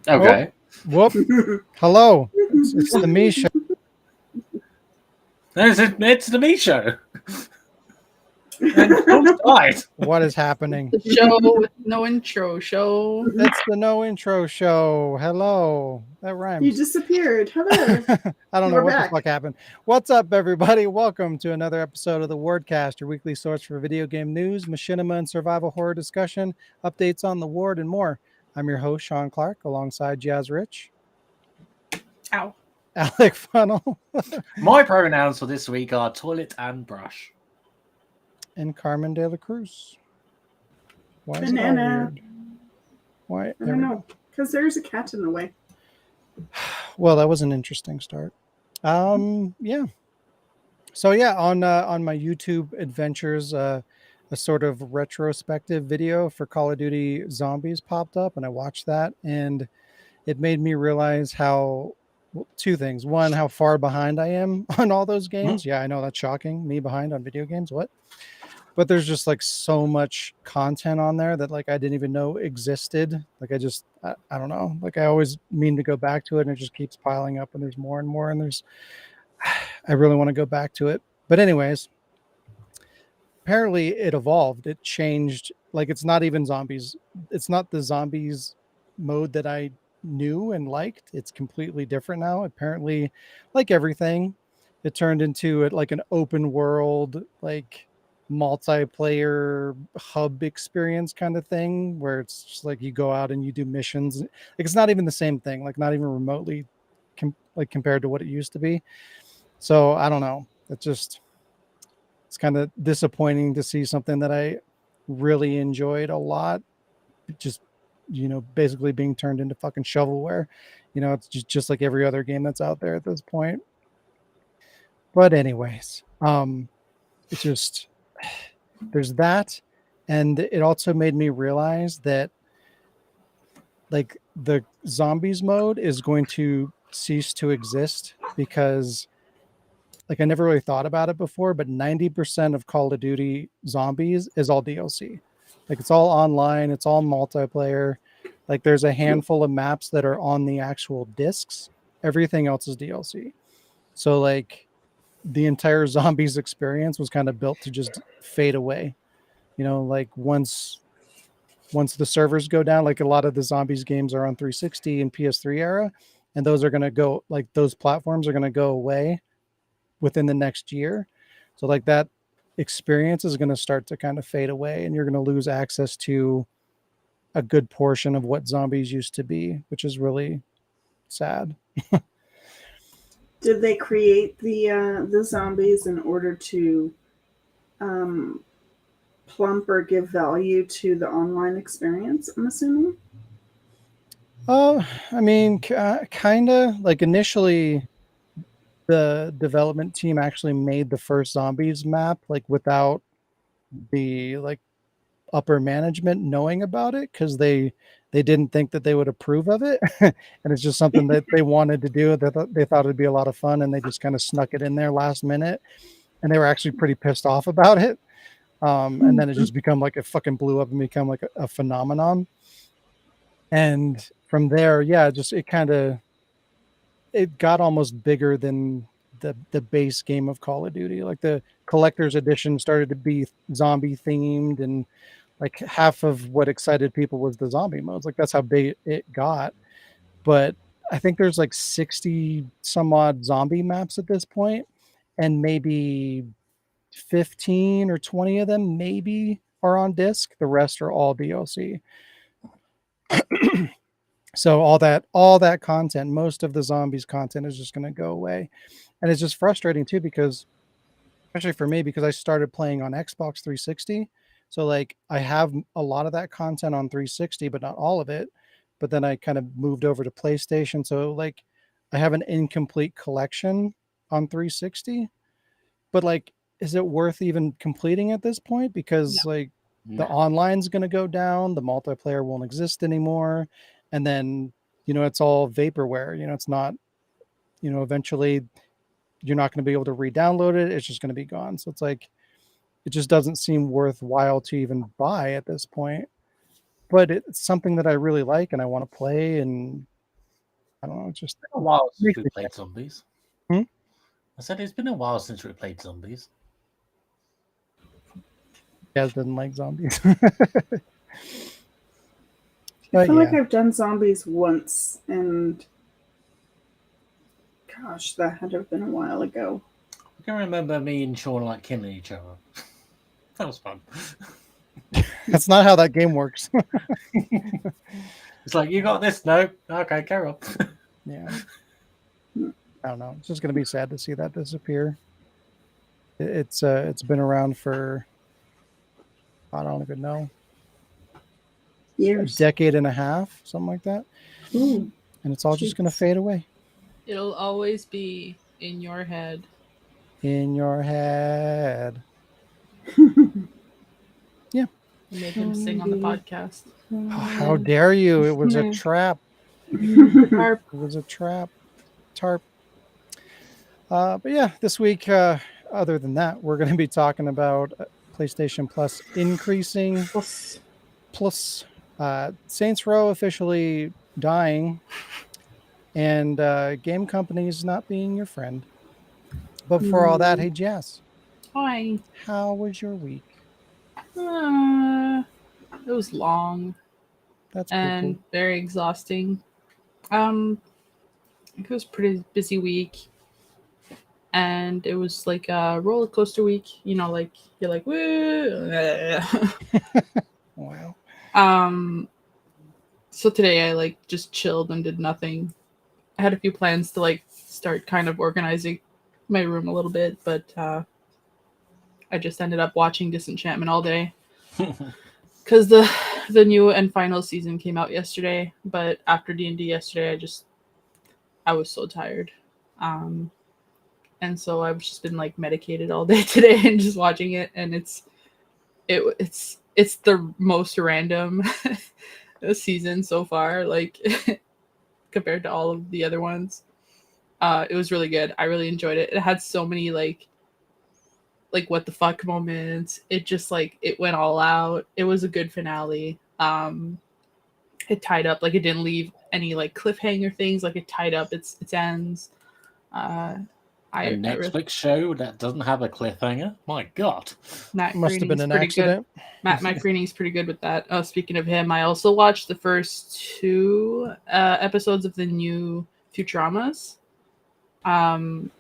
Okay. Whoop. Hello. It's the me show. It's the me show. And Paul's died. What is happening? The show with no intro show. It's the no intro show. Hello. That You rhymes. disappeared. Hello. I don't know We're what back. the fuck happened. What's up, everybody? Welcome to another episode of the Wardcast, your weekly source for video game news, machinima, and survival horror discussion, updates on the ward, and more. I'm your host, Sean Clark, alongside Jazz Rich, Ow. Alec Funnel, My pronouns for this week are toilet and brush. and Carmen De La Cruz. Why is it all Banana. weird? Why? I there don't we know. Because there's a cat in the way. Well, that was an interesting start. Yeah. So yeah, on my YouTube adventures, a sort of retrospective video for Call of Duty Zombies popped up, and I watched that, and it made me realize two things. One, how far behind I am on all those games. Yeah, I know that's shocking. Me behind on video games. What? But there's just like so much content on there that like I didn't even know existed. Like I don't know. Like I always mean to go back to it, and it just keeps piling up, and there's more and more, and I really want to go back to it. But anyways, apparently it evolved. It changed. Like it's not even zombies. It's not the zombies mode that I knew and liked. It's completely different now. Apparently, like everything, it turned into like an open world, like multiplayer hub experience kind of thing, where it's just like you go out and you do missions. Like it's not even the same thing, like not even remotely compared to what it used to be. So I don't know. It's kind of disappointing to see something that I really enjoyed a lot just basically being turned into fucking shovelware. It's just like every other game that's out there at this point. But anyways, it's just there's that, and it also made me realize that like the zombies mode is going to cease to exist, because like I never really thought about it before, but 90% of Call of Duty Zombies is all DLC. Like it's all online, it's all multiplayer. Like there's a handful of maps that are on the actual discs. Everything else is DLC. So like the entire Zombies experience was kind of built to just fade away. Like once the servers go down, like a lot of the Zombies games are on 360 and PS3 era, and those are going to go, like those platforms are going to go away within the next year. So like that experience is going to start to kind of fade away, and you're going to lose access to a good portion of what Zombies used to be, which is really sad. Did they create the zombies in order to plump or give value to the online experience, I'm assuming? I mean, kind of like initially the development team actually made the first Zombies map like without the like upper management knowing about it, because they didn't think that they would approve of it. And it's just something that they wanted to do. They thought it'd be a lot of fun, and they just kind of snuck it in there last minute, and they were actually pretty pissed off about it. And then it just become like it fucking blew up and become like a phenomenon. And from there, yeah, it got almost bigger than the base game of Call of Duty. Like the collector's edition started to be zombie themed, and like half of what excited people was the zombie modes. Like that's how big it got. But I think there's like 60 some odd zombie maps at this point, and maybe 15 or 20 of them maybe are on disc. The rest are all DLC. So all that content, most of the Zombies content is just going to go away. And it's just frustrating too, because especially for me, because I started playing on Xbox 360. So like I have a lot of that content on 360, but not all of it. But then I kind of moved over to PlayStation. So like I have an incomplete collection on 360. But like, is it worth even completing at this point? Because like the online's going to go down, the multiplayer won't exist anymore. And then, it's all vaporware. It's not, eventually you're not going to be able to re-download it. It's just going to be gone. So it's like, it just doesn't seem worthwhile to even buy at this point. But it's something that I really like and I want to play. And I don't know. It's just It's been a while since makes we me played zombies. Hmm? I said it's been a while since we played zombies. guys didn't like zombies. I But feel like yeah, I've done zombies once, and gosh, that had to have been a while ago. I can remember me and Sean like killing each other. That was fun. that's not how that game works. It's like, you got this? No? Okay, carry on. Yeah. I don't know. It's just gonna be sad to see that disappear. It's been around for I don't even know, a Years. decade and a half, something like that. Ooh. And it's all just gonna Jeez. fade away It'll always be in your head. in your head. You made him sing on the podcast. Oh, how dare you? It was a trap. Harp. It was a trap. Tarp. But yeah, this week, other than that, we're going to be talking about PlayStation Plus increasing. Plus, Saints Row officially dying, and game companies not being your friend. But before all that, hey Jess, Hi. how was your week? It was long That's and poo-poo. very exhausting. It was a pretty busy week, and it was like a roller coaster week. You know, like you're like woo. Wow. So today I like just chilled and did nothing. I had a few plans to like start kind of organizing my room a little bit, but I just ended up watching Disenchantment all day because the new and final season came out yesterday. But after D&D yesterday, I was so tired, and so I've just been like medicated all day today and just watching it, and it's the most random season so far, like compared to all of the other ones. It was really good. I really enjoyed it. It had so many like what the fuck moments. It just like it went all out. It was a good finale. It tied up, like it didn't leave any like cliffhanger things. Like it tied up its ends. A Netflix show that doesn't have a cliffhanger? My God. Matt Must have been Groening's an pretty accident. good. Matt Groening's pretty good with that. Oh, speaking of him, I also watched the first two episodes of the new Futuramas. Oh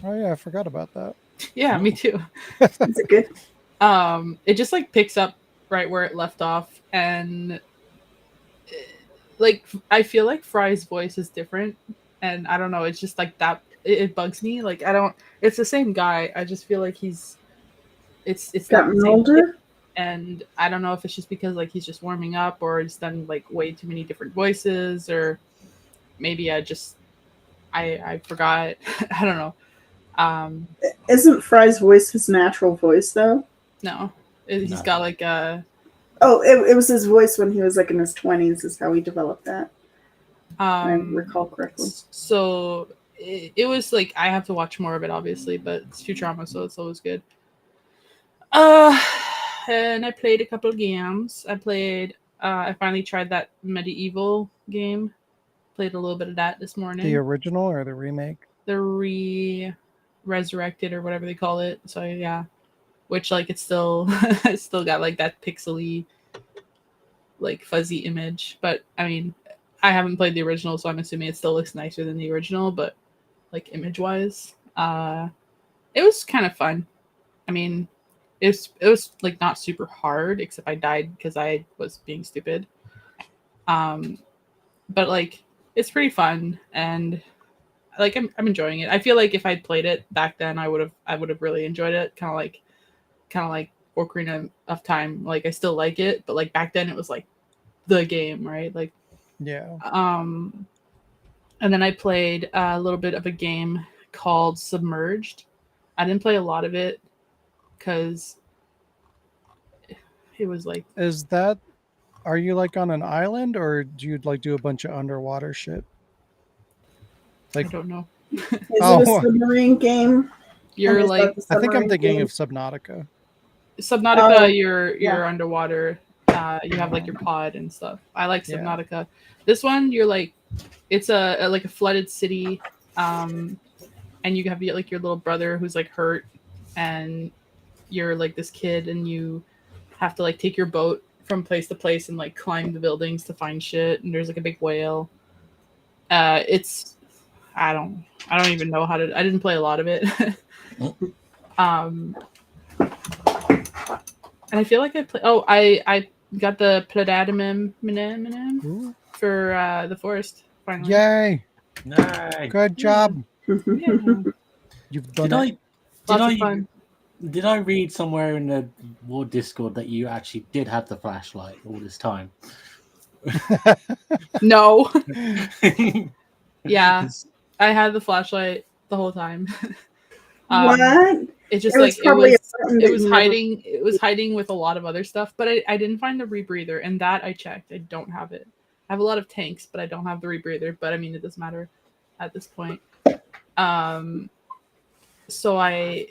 yeah, I forgot about that. Yeah, me too. Is it good? It just like picks up right where it left off, and like I feel like Fry's voice is different, and I don't know. It's just like that. It bugs me. Like I don't. It's the same guy. I just feel like it's not the Gotten same older? kid. And I don't know if it's just because like he's just warming up, or he's done like way too many different voices, or maybe I forgot. I don't know. Isn't Fry's voice his natural voice, though? No, he's No. got like a. Oh, it was his voice when he was like in his 20s, is how he developed that. If I recall correctly. So it was like I have to watch more of it, obviously, but it's Futurama, so it's always good. And I played a couple of games. I finally tried that medieval game. Played a little bit of that this morning. The original or the remake? The resurrected or whatever they call it. So yeah, which like it's still it's still got like that pixely, like fuzzy image. But I mean, I haven't played the original, so I'm assuming it still looks nicer than the original. But like image wise, it was kind of fun. I mean, it was like not super hard, except I died because I was being stupid. But like it's pretty fun, and like I'm enjoying it. I feel like if I'd played it back then, I would have really enjoyed it. Kind of like Ocarina of Time. Like I still like it, but like back then it was like the game, right? Like Yeah. and then I played a little bit of a game called Submerged. I didn't play a lot of it because it was like. Are you like on an island, or do you like do a bunch of underwater shit? Like I don't know. Is it a submarine game? You're Is like. that the I think I'm submarine thinking game? of Subnautica. Subnautica, Oh, you're yeah. underwater. You have like your pod and stuff. I like Yeah. Subnautica. This one, you're like it's a like a flooded city, and you have like your little brother who's like hurt, and you're like this kid, and you have to like take your boat from place to place and like climb the buildings to find shit. And there's like a big whale. It's I don't even know how to. I didn't play a lot of it. And I feel like I play. Oh, I got the platinum for the forest finally. Yay! Yay. Good job. Yeah. You've done it. Did I read somewhere in the War Discord that you actually did have the flashlight all this time? No. Yeah, I had the flashlight the whole time. What? It just it was hiding. It was hiding with a lot of other stuff, but I didn't find the rebreather, and that I checked. I don't have it. I have a lot of tanks, but I don't have the rebreather. But I mean, it doesn't matter at this point. So I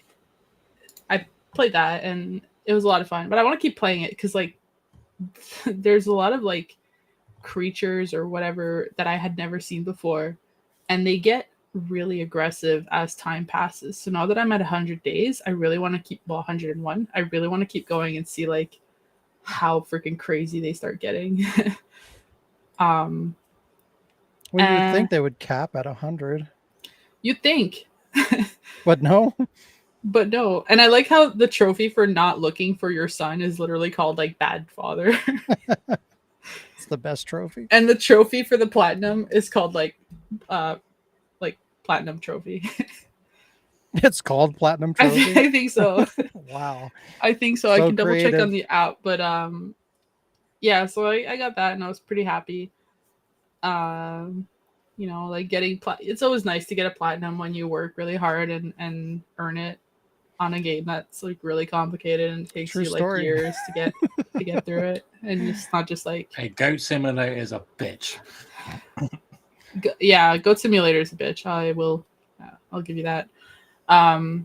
played that, and it was a lot of fun. But I want to keep playing it because like there's a lot of like creatures or whatever that I had never seen before, and they get really aggressive as time passes. So now that I'm at 100 days, I really want to keep 101. I really want to keep going and see like how freaking crazy they start getting. Well, you would think they would cap at 100. You'd think. But no. But no. And I like how the trophy for not looking for your son is literally called like bad father. It's the best trophy. And the trophy for the platinum is called like platinum trophy. It's called platinum trophy. I think so. Wow. I think so. I can double creative. check on the app, but yeah, so I got that and I was pretty happy. You know, like getting it's always nice to get a platinum when you work really hard and earn it on a game that's like really complicated and takes True you like story. years to get through it, and it's not just like A Goat Simulator is a bitch. yeah, Goat Simulator is a bitch. I'll give you that. I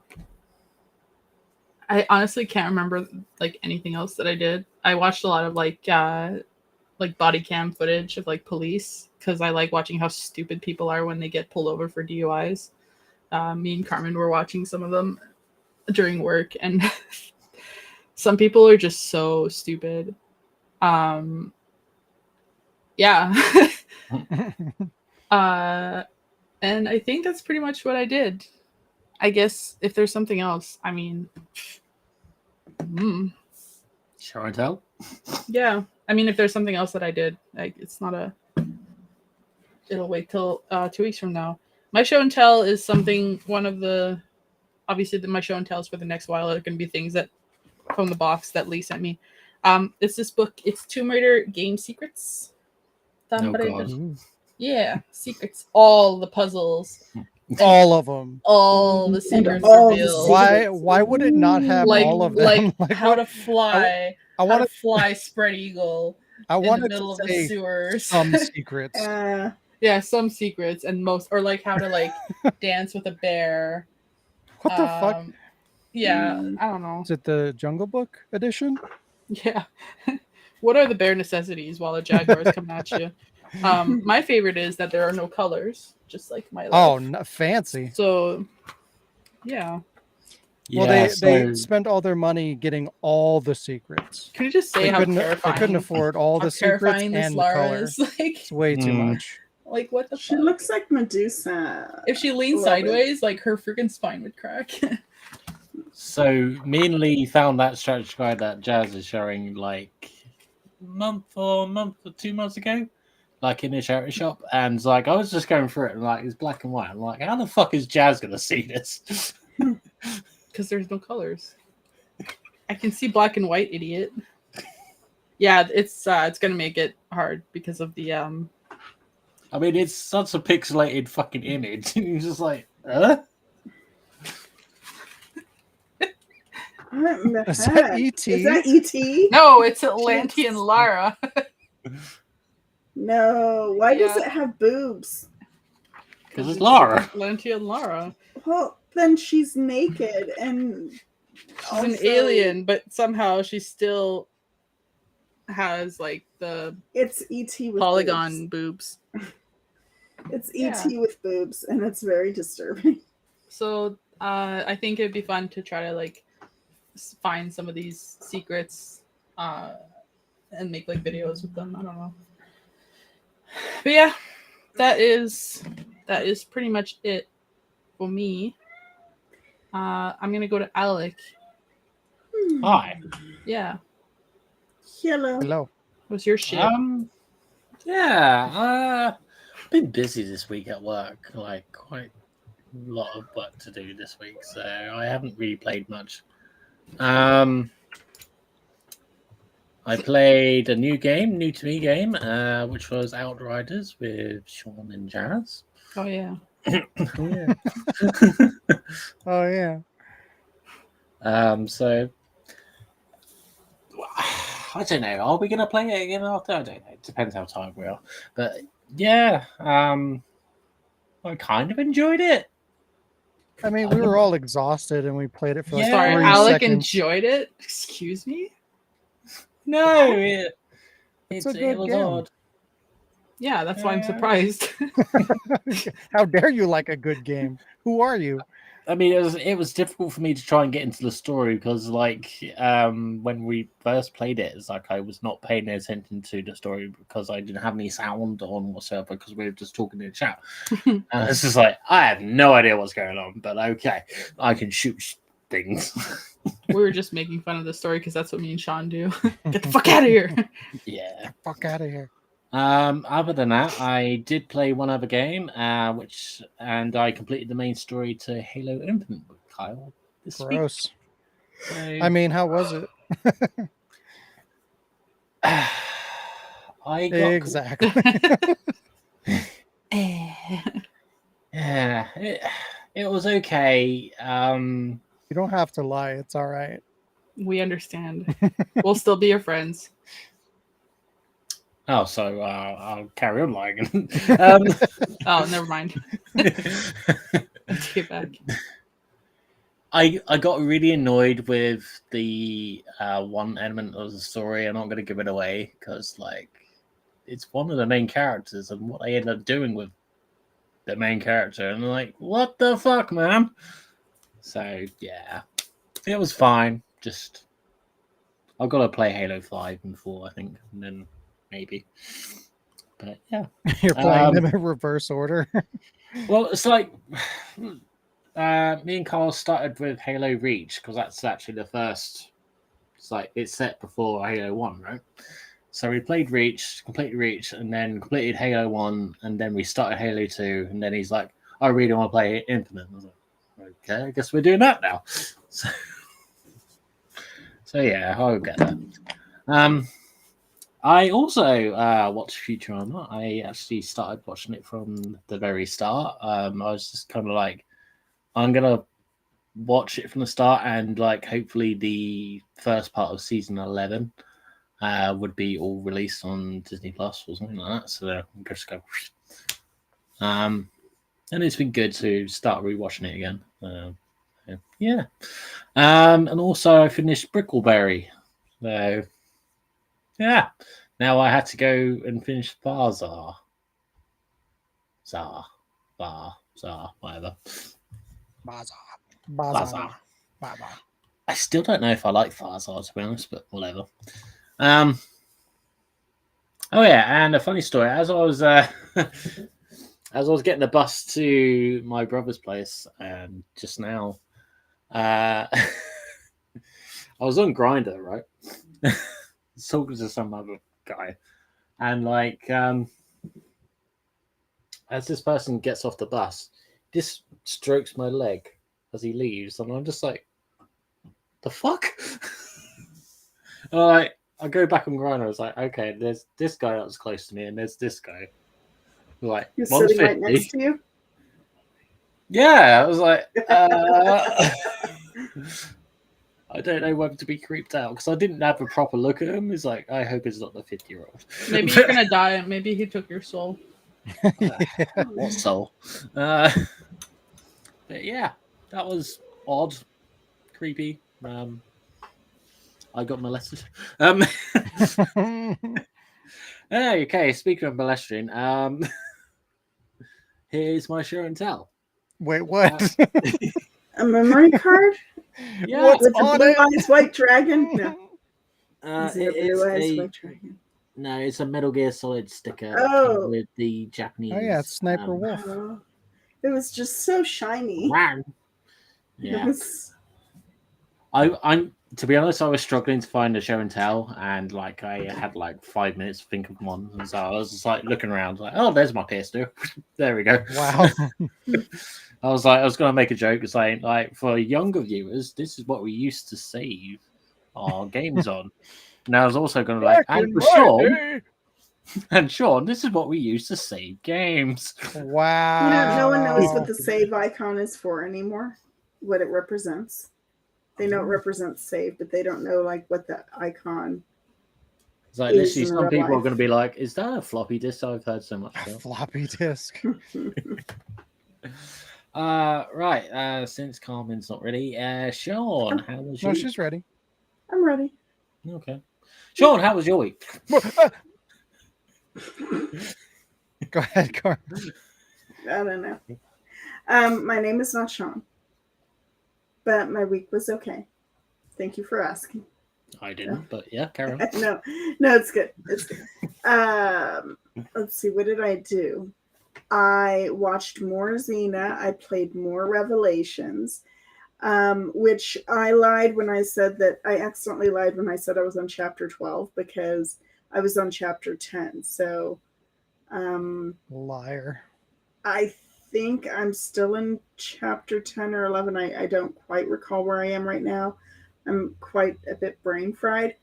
honestly can't remember like anything else that I did. I watched a lot of like body cam footage of like police because I like watching how stupid people are when they get pulled over for DUIs. Me and Carmen were watching some of them during work, and some people are just so stupid. Yeah. And I think that's pretty much what I did. I guess if there's something else, I mean, Show and tell. Yeah. I mean, if there's something else that I did, like it's not a. It'll wait till 2 weeks from now. My show and tell is something. One of the, obviously, my show and tells for the next while are going to be things that from the box that Lee sent me. It's this book. It's Tomb Raider Game Secrets. Oh, God. Yeah, secrets. All the puzzles. All of them. All the secrets all the revealed. Why would it not have all of them? Like how to fly. I want to fly spread eagle. I in wanted the middle to of the say sewers. some secrets. Yeah, some secrets and most, or like how to like dance with a bear. What the fuck? Yeah, I don't know. Is it the Jungle Book edition? Yeah. What are the bare necessities while a jaguar is coming at you? My favorite is that there are no colors, just like my life. Oh, fancy. So, yeah. Well, they spent all their money getting all the secrets. Can you just say how terrifying? They couldn't afford all the secrets and the colors. Like, it's way too much. Like, what the fuck? She looks like Medusa. If she leans sideways, like her freaking spine would crack. So me and Lee found that strategy guide that Jazz is showing like a month or 2 months ago, like in a charity shop, and like I was just going through it and like it's black and white. I'm like, how the fuck is Jazz gonna see this? Because there's no colors. I can see black and white, idiot. Yeah, it's gonna make it hard because of the I mean, it's such a pixelated fucking image. You're just like, huh? What in the Is heck? that E.T.? Is that E.T.? No, it's Atlantean Lara. No. Why does it have boobs? Because it's Lara. Atlantean Lara. Well, then she's naked and she's an alien, but somehow she still has like the it's E.T. with polygon boobs. It's Yeah. ET with boobs, and it's very disturbing. So I think it'd be fun to try to like find some of these secrets and make like videos with them. I don't know. But yeah, that is pretty much it for me. I'm gonna go to Alec. Hi. Yeah. Hello. What's your shit? Yeah. Been busy this week at work. Like quite a lot of work to do this week, so I haven't really played much. I played a new to me game, which was Outriders with Sean and Jazz. Oh yeah. Yeah. Oh yeah. So I don't know. Are we going to play it again after? I don't know. It depends how tired we are. But yeah, I kind of enjoyed it. I mean, we were all exhausted and we played it for like Sorry, 3 Alec seconds. enjoyed it. Excuse me. No, It's a it good was game. odd. Yeah, that's why I'm surprised. How dare you like a good game? Who are you? I mean, it was difficult for me to try and get into the story because, like, when we first played it, it's like I was not paying attention to the story because I didn't have any sound on whatsoever because we were just talking in the chat. And it's just like I have no idea what's going on, but okay, I can shoot things. We were just making fun of the story because that's what me and Sean do. Get the fuck out of here. Yeah. Fuck out of here. Other than that, I did play one other game, and I completed the main story to Halo Infinite with Kyle this week. Gross. So, I mean, how was it? I got Exactly. yeah, it was okay. You don't have to lie. It's all right. We understand. We'll still be your friends. Oh, so I'll carry on lying. Oh, never mind. Let's get back. I got really annoyed with the one element of the story. I'm not going to give it away because, like, it's one of the main characters, and what they end up doing with the main character, and I'm like, what the fuck, man? So yeah, it was fine. Just I've got to play Halo 5 and 4, I think, and then maybe. But yeah, You're playing them in reverse order. well, it's like me and Carl started with Halo Reach because that's actually the first. It's like it's set before Halo 1, right? So we played Reach, completed Reach, and then completed Halo 1, and then we started Halo 2, and then he's like, I really want to play Infinite. I was like, okay, I guess we're doing that now. So yeah, I'll get that. I also watched Futurama. I actually started watching it from the very start. I was just kind of like, I'm going to watch it from the start, and like hopefully the first part of season 11 would be all released on Disney Plus or something like that. So I'm just go. And it's been good to start rewatching it again. Yeah. And also I finished Brickleberry. So yeah. Now I had to go and finish Farzar. Zar, whatever. Farzar. I still don't know if I like Farzar, to be honest, but whatever. Oh yeah, and a funny story. As I was getting the bus to my brother's place, just now, I was on Grindr, right? Talking to some other guy, and like, as this person gets off the bus, this strokes my leg as he leaves, and I'm just like, the fuck? Like, I go back on Grindr. I was like, okay, there's this guy that was close to me, and there's this guy. Like, He's sitting right next to you. Yeah, I was like, I don't know whether to be creeped out because I didn't have a proper look at him. He's like, I hope it's not the 50-year-old. Maybe you're gonna die. Maybe he took your soul. What soul? But yeah, that was odd, creepy. I got molested. Okay, speaking of molesting, here's my show and tell. Wait, what? A memory card Yeah, What's with the on blue it? eyes white dragon. No, is it a it's blue eyes a white dragon? no, it's a Metal Gear Solid sticker Oh. with the Japanese. Oh yeah, it's Sniper Wolf. Oh, it was just so shiny. Ran. It Yeah, was. I'm to be honest, I was struggling to find a show and tell, and like I had like 5 minutes to think of one, and so I was just like looking around, like, oh, there's my PS2. There we go. Wow. I was gonna make a joke saying like for younger viewers, this is what we used to save our games on. And I was also gonna like, and for Sean, and Sean, this is what we used to save games. Wow. No one knows what the save icon is for anymore, what it represents. They know it represents save, but they don't know like what the icon. It's like is literally in some real people are life. going to be like, "Is that a floppy disk?" I've heard so much. A floppy disk. Right. Since Carmen's not ready, Sean, how was No, your? she's ready. I'm ready. Okay. Sean, how was your week? Go ahead, Carmen. I don't know. My name is not Sean, but my week was okay. Thank you for asking. I didn't, but yeah, carry on. No, it's good. It's good. Let's see. What did I do? I watched more Xena. I played more Revelations, which I lied when I said that. I accidentally lied when I said I was on chapter 12 because I was on chapter 10. So, Liar. I think I'm still in chapter 10 or 11. I don't quite recall where I am right now. I'm quite a bit brain fried.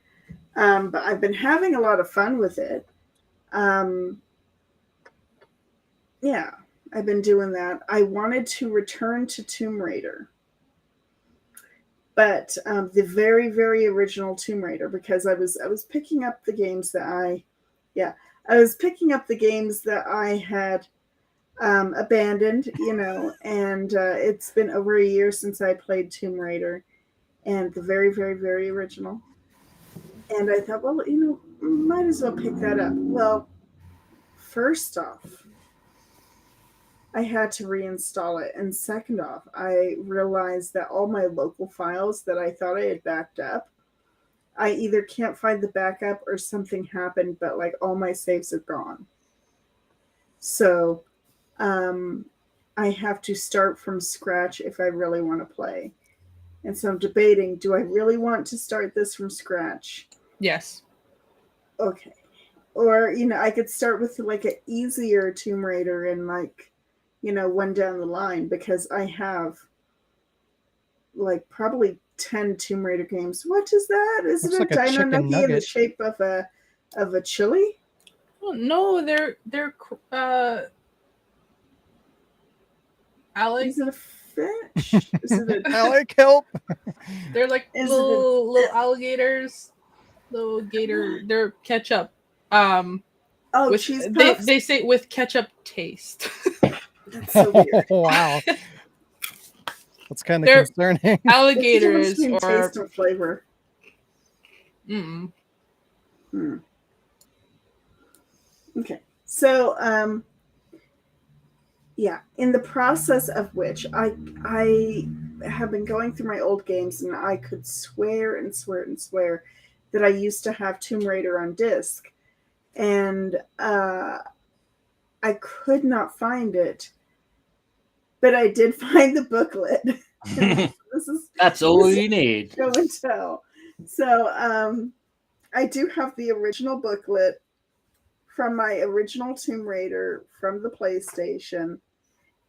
But I've been having a lot of fun with it. Yeah, I've been doing that. I wanted to return to Tomb Raider. But the very, very original Tomb Raider, because I was picking up the games that I was picking up the games that I had abandoned, and it's been over a year since I played Tomb Raider, and the very, very, very original. And I thought, well, might as well pick that up. Well, first off, I had to reinstall it. And second off, I realized that all my local files that I thought I had backed up, I either can't find the backup or something happened, but like all my saves are gone. So I have to start from scratch if I really want to play. And so I'm debating, do I really want to start this from scratch? Yes. Okay. Or, I could start with like an easier Tomb Raider and like, one down the line, because I have like probably 10 Tomb Raider games. What is that? Is Looks it like a a chicken dino nugget in the nugget. shape of a chili? Oh, no, they're Alex. Is it a fish? Is it a Alec, help. They're like Is it little alligators, little gator. They're ketchup. With, cheese puffs? they say with ketchup taste. That's so weird. Wow. That's kind of They're- concerning. Alligators It's the difference between or taste and flavor. Okay. So, in the process of which I have been going through my old games, and I could swear and swear and swear that I used to have Tomb Raider on disc, and I could not find it, but I did find the booklet. That's all you need. Show and tell. So I do have the original booklet from my original Tomb Raider from the PlayStation,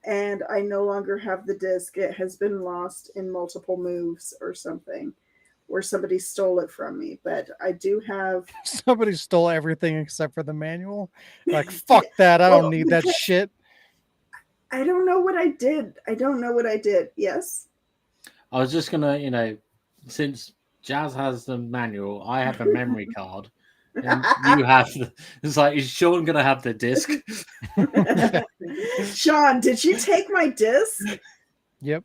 and I no longer have the disc. It has been lost in multiple moves or something, or somebody stole it from me. But I do have. Somebody stole everything except for the manual. Like, fuck that. I don't need that shit. I don't know what I did. Yes. I was just gonna, since Jazz has the manual, I have a memory card, and you have. It's like, is Sean gonna have the disc? Sean, did you take my disc? Yep.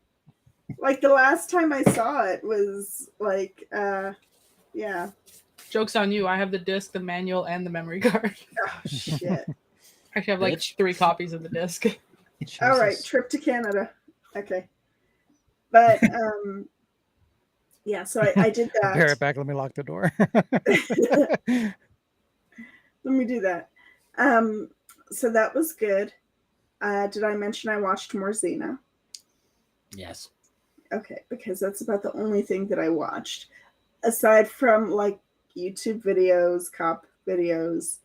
Like the last time I saw it was like, yeah. Joke's on you. I have the disc, the manual, and the memory card. Oh shit. I actually have like 3 copies of the disc. All right, Jesus. trip to Canada. Okay. But yeah, so I did I'll be right that. back. Let me lock the door. Let me do that. So that was good. Did I mention I watched more Xena? Yes. Okay, because that's about the only thing that I watched. Aside from like YouTube videos, cop videos.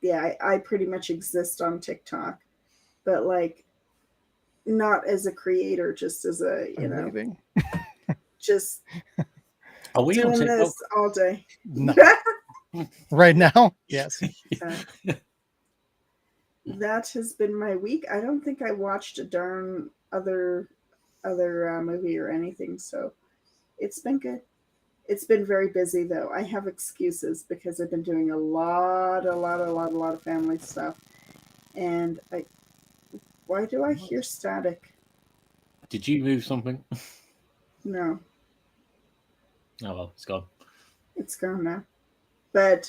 Yeah, I pretty much exist on TikTok. But like not as a creator, just as a, I'm leaving. just Are we on doing TikTok? this all day. No. Right now? Yes. That has been my week. I don't think I watched a darn other movie or anything, so it's been good. It's been very busy though. I have excuses because I've been doing a lot of family stuff, and why do I hear static? Did you move something? No, Oh well, it's gone. it's gone now. But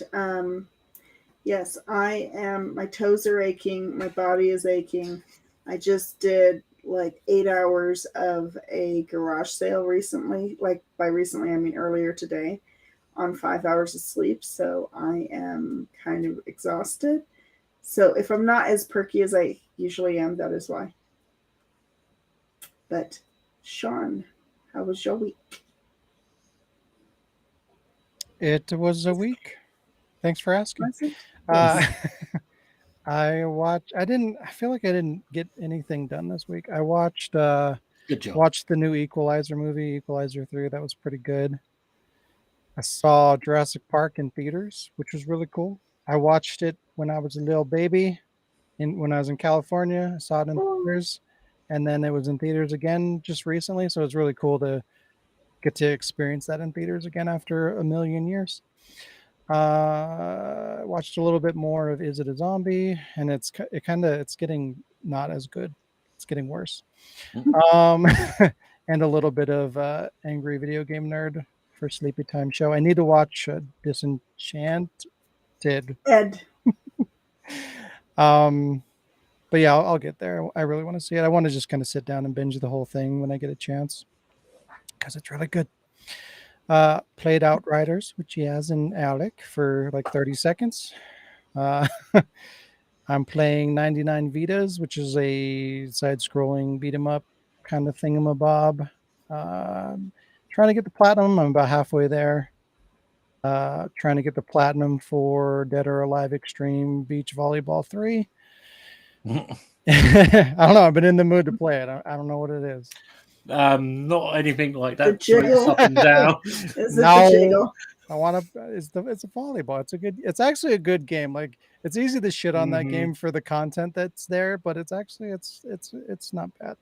yes, I am. My toes are aching. My body is aching. I just did like 8 hours of a garage sale recently. Like by recently, I mean earlier today, on 5 hours of sleep. So I am kind of exhausted. So if I'm not as perky as I usually am, that is why. But Sean, how was your week? It was a week. Thanks for asking. Was it? I feel like I didn't get anything done this week. I watched Good job. watched the new Equalizer movie, Equalizer 3. That was pretty good. I saw Jurassic Park in theaters, which was really cool. I watched it when I was a little baby when I was in California. I saw it in theaters, and then it was in theaters again just recently, so it's really cool to get to experience that in theaters again after a million years. Watched a little bit more of Is It a Zombie, and it's getting not as good. It's getting worse. Um, and a little bit of Angry Video Game Nerd for Sleepy Time Show. I need to watch Disenchanted. Ed. But yeah, I'll get there. I really want to see it. I want to just kind of sit down and binge the whole thing when I get a chance because it's really good. Played Outriders with Jazz and Alec for like 30 seconds. I'm playing 99 Vitas, which is a side-scrolling beat 'em up kind of thingamabob. Trying to get the platinum. I'm about halfway there. Trying to get the platinum for Dead or Alive Extreme Beach Volleyball 3. I don't know. I've been in the mood to play it. I don't know what it is. Not anything like that. The jiggle. Up and down. Is it No. the jiggle? I want to. It's a volleyball. It's actually a good game. Like it's easy to shit on that game for the content that's there, but it's actually it's not bad.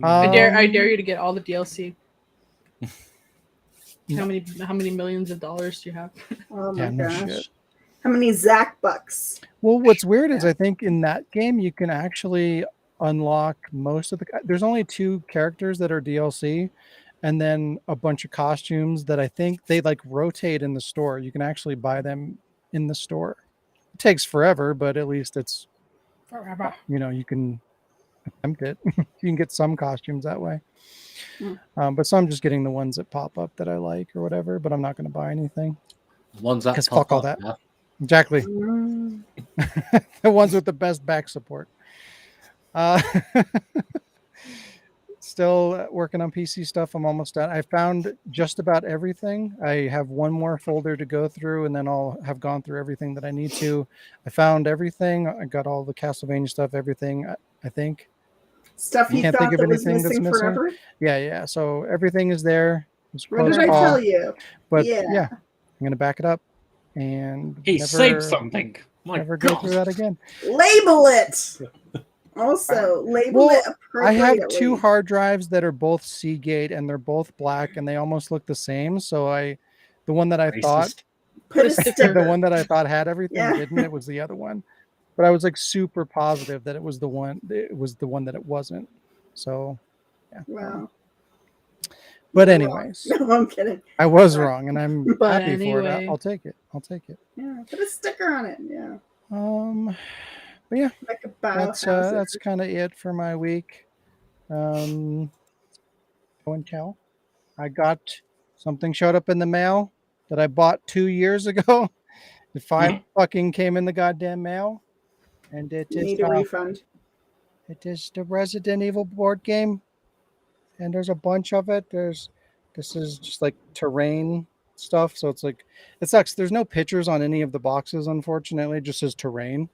I dare you to get all the DLC. How many millions of dollars do you have? Oh my Yeah, no gosh. shit. How many Zach bucks? Well, what's weird is I think in that game you can actually unlock most of the. There's only 2 characters that are DLC, and then a bunch of costumes that I think they like rotate in the store. You can actually buy them in the store. It takes forever, but at least it's Forever. you can attempt it. You can get some costumes that way. Hmm. But some just getting the ones that pop up that I like or whatever. But I'm not going to buy anything. Ones that Because pop fuck all up, that. yeah. Exactly. Mm. The ones with the best back support. Still working on PC stuff. I'm almost done. I found just about everything. I have one more folder to go through, and then I'll have gone through everything that I need to. I found everything. I got all the Castlevania stuff, everything, I think. Stuff you Can't think thought of that was anything that's missing missing. forever? Yeah. So everything is there. It's What did close I call. tell you? But Yeah. yeah, I'm gonna back it up and He saved something. My never God. go through that again. Label it. Also, label it I appropriately. have 2 hard drives that are both Seagate and they're both black and they almost look the same. So the one that I thought Racist. Put a sticker. the one that I thought had everything Yeah. didn't. It was the other one, but I was like super positive that it was the one. It was the one that it wasn't. So yeah. Wow. But You're anyways, wrong. No, I'm kidding. I was wrong, and I'm But happy for it. anyway. I'll take it. I'll take it. Yeah, put a sticker on it. Yeah. But yeah, Like a Bauhaus. that's kind of it for my week. Go and tell. I got something showed up in the mail that I bought 2 years ago. It fucking came in the goddamn mail, and Need a refund. it is the Resident Evil board game, and there's a bunch of it. This is just like terrain stuff, so it's like it sucks. There's no pictures on any of the boxes, unfortunately. It just says terrain.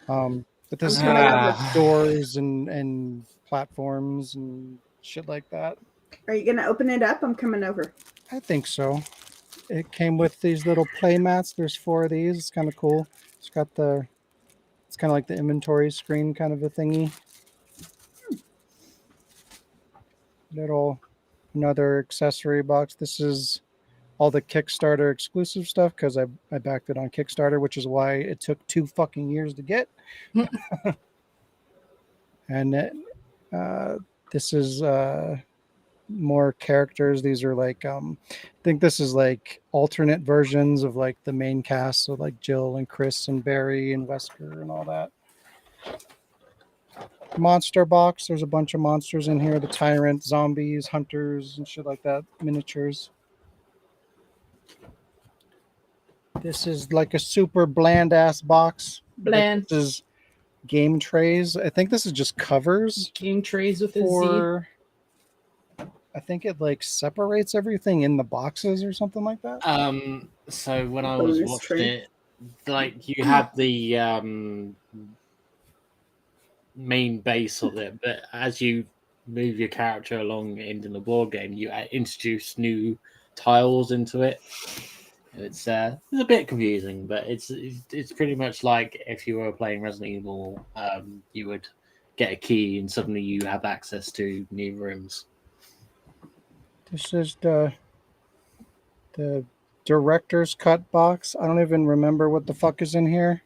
But this is I'm gonna coming have over. like doors and platforms and shit like that. Are you gonna open it up? I'm coming over. I think so. It came with these little play mats. There's 4 of these. It's kind of cool. It's kind of like the inventory screen kind of a thingy. Little another accessory box. This is all the Kickstarter exclusive stuff because I backed it on Kickstarter, which is why it took 2 fucking years to get. And this is more characters. These are like I think this is like alternate versions of like the main cast, so like Jill and Chris and Barry and Wesker and all that. Monster box. There's a bunch of monsters in here: the tyrant, zombies, hunters, and shit like that. Miniatures. This is like a super bland ass box. Bland. This is game trays. I think this is just covers Game trays with a Z. for. I think it like separates everything in the boxes or something like that. So when I was Bonus watching tray. it, like you have the main base of it, but as you move your character along in the board game, you introduce new tiles into it. It's a bit confusing, but it's pretty much like if you were playing Resident Evil, you would get a key and suddenly you have access to new rooms. This is the director's cut box. I don't even remember what the fuck is in here,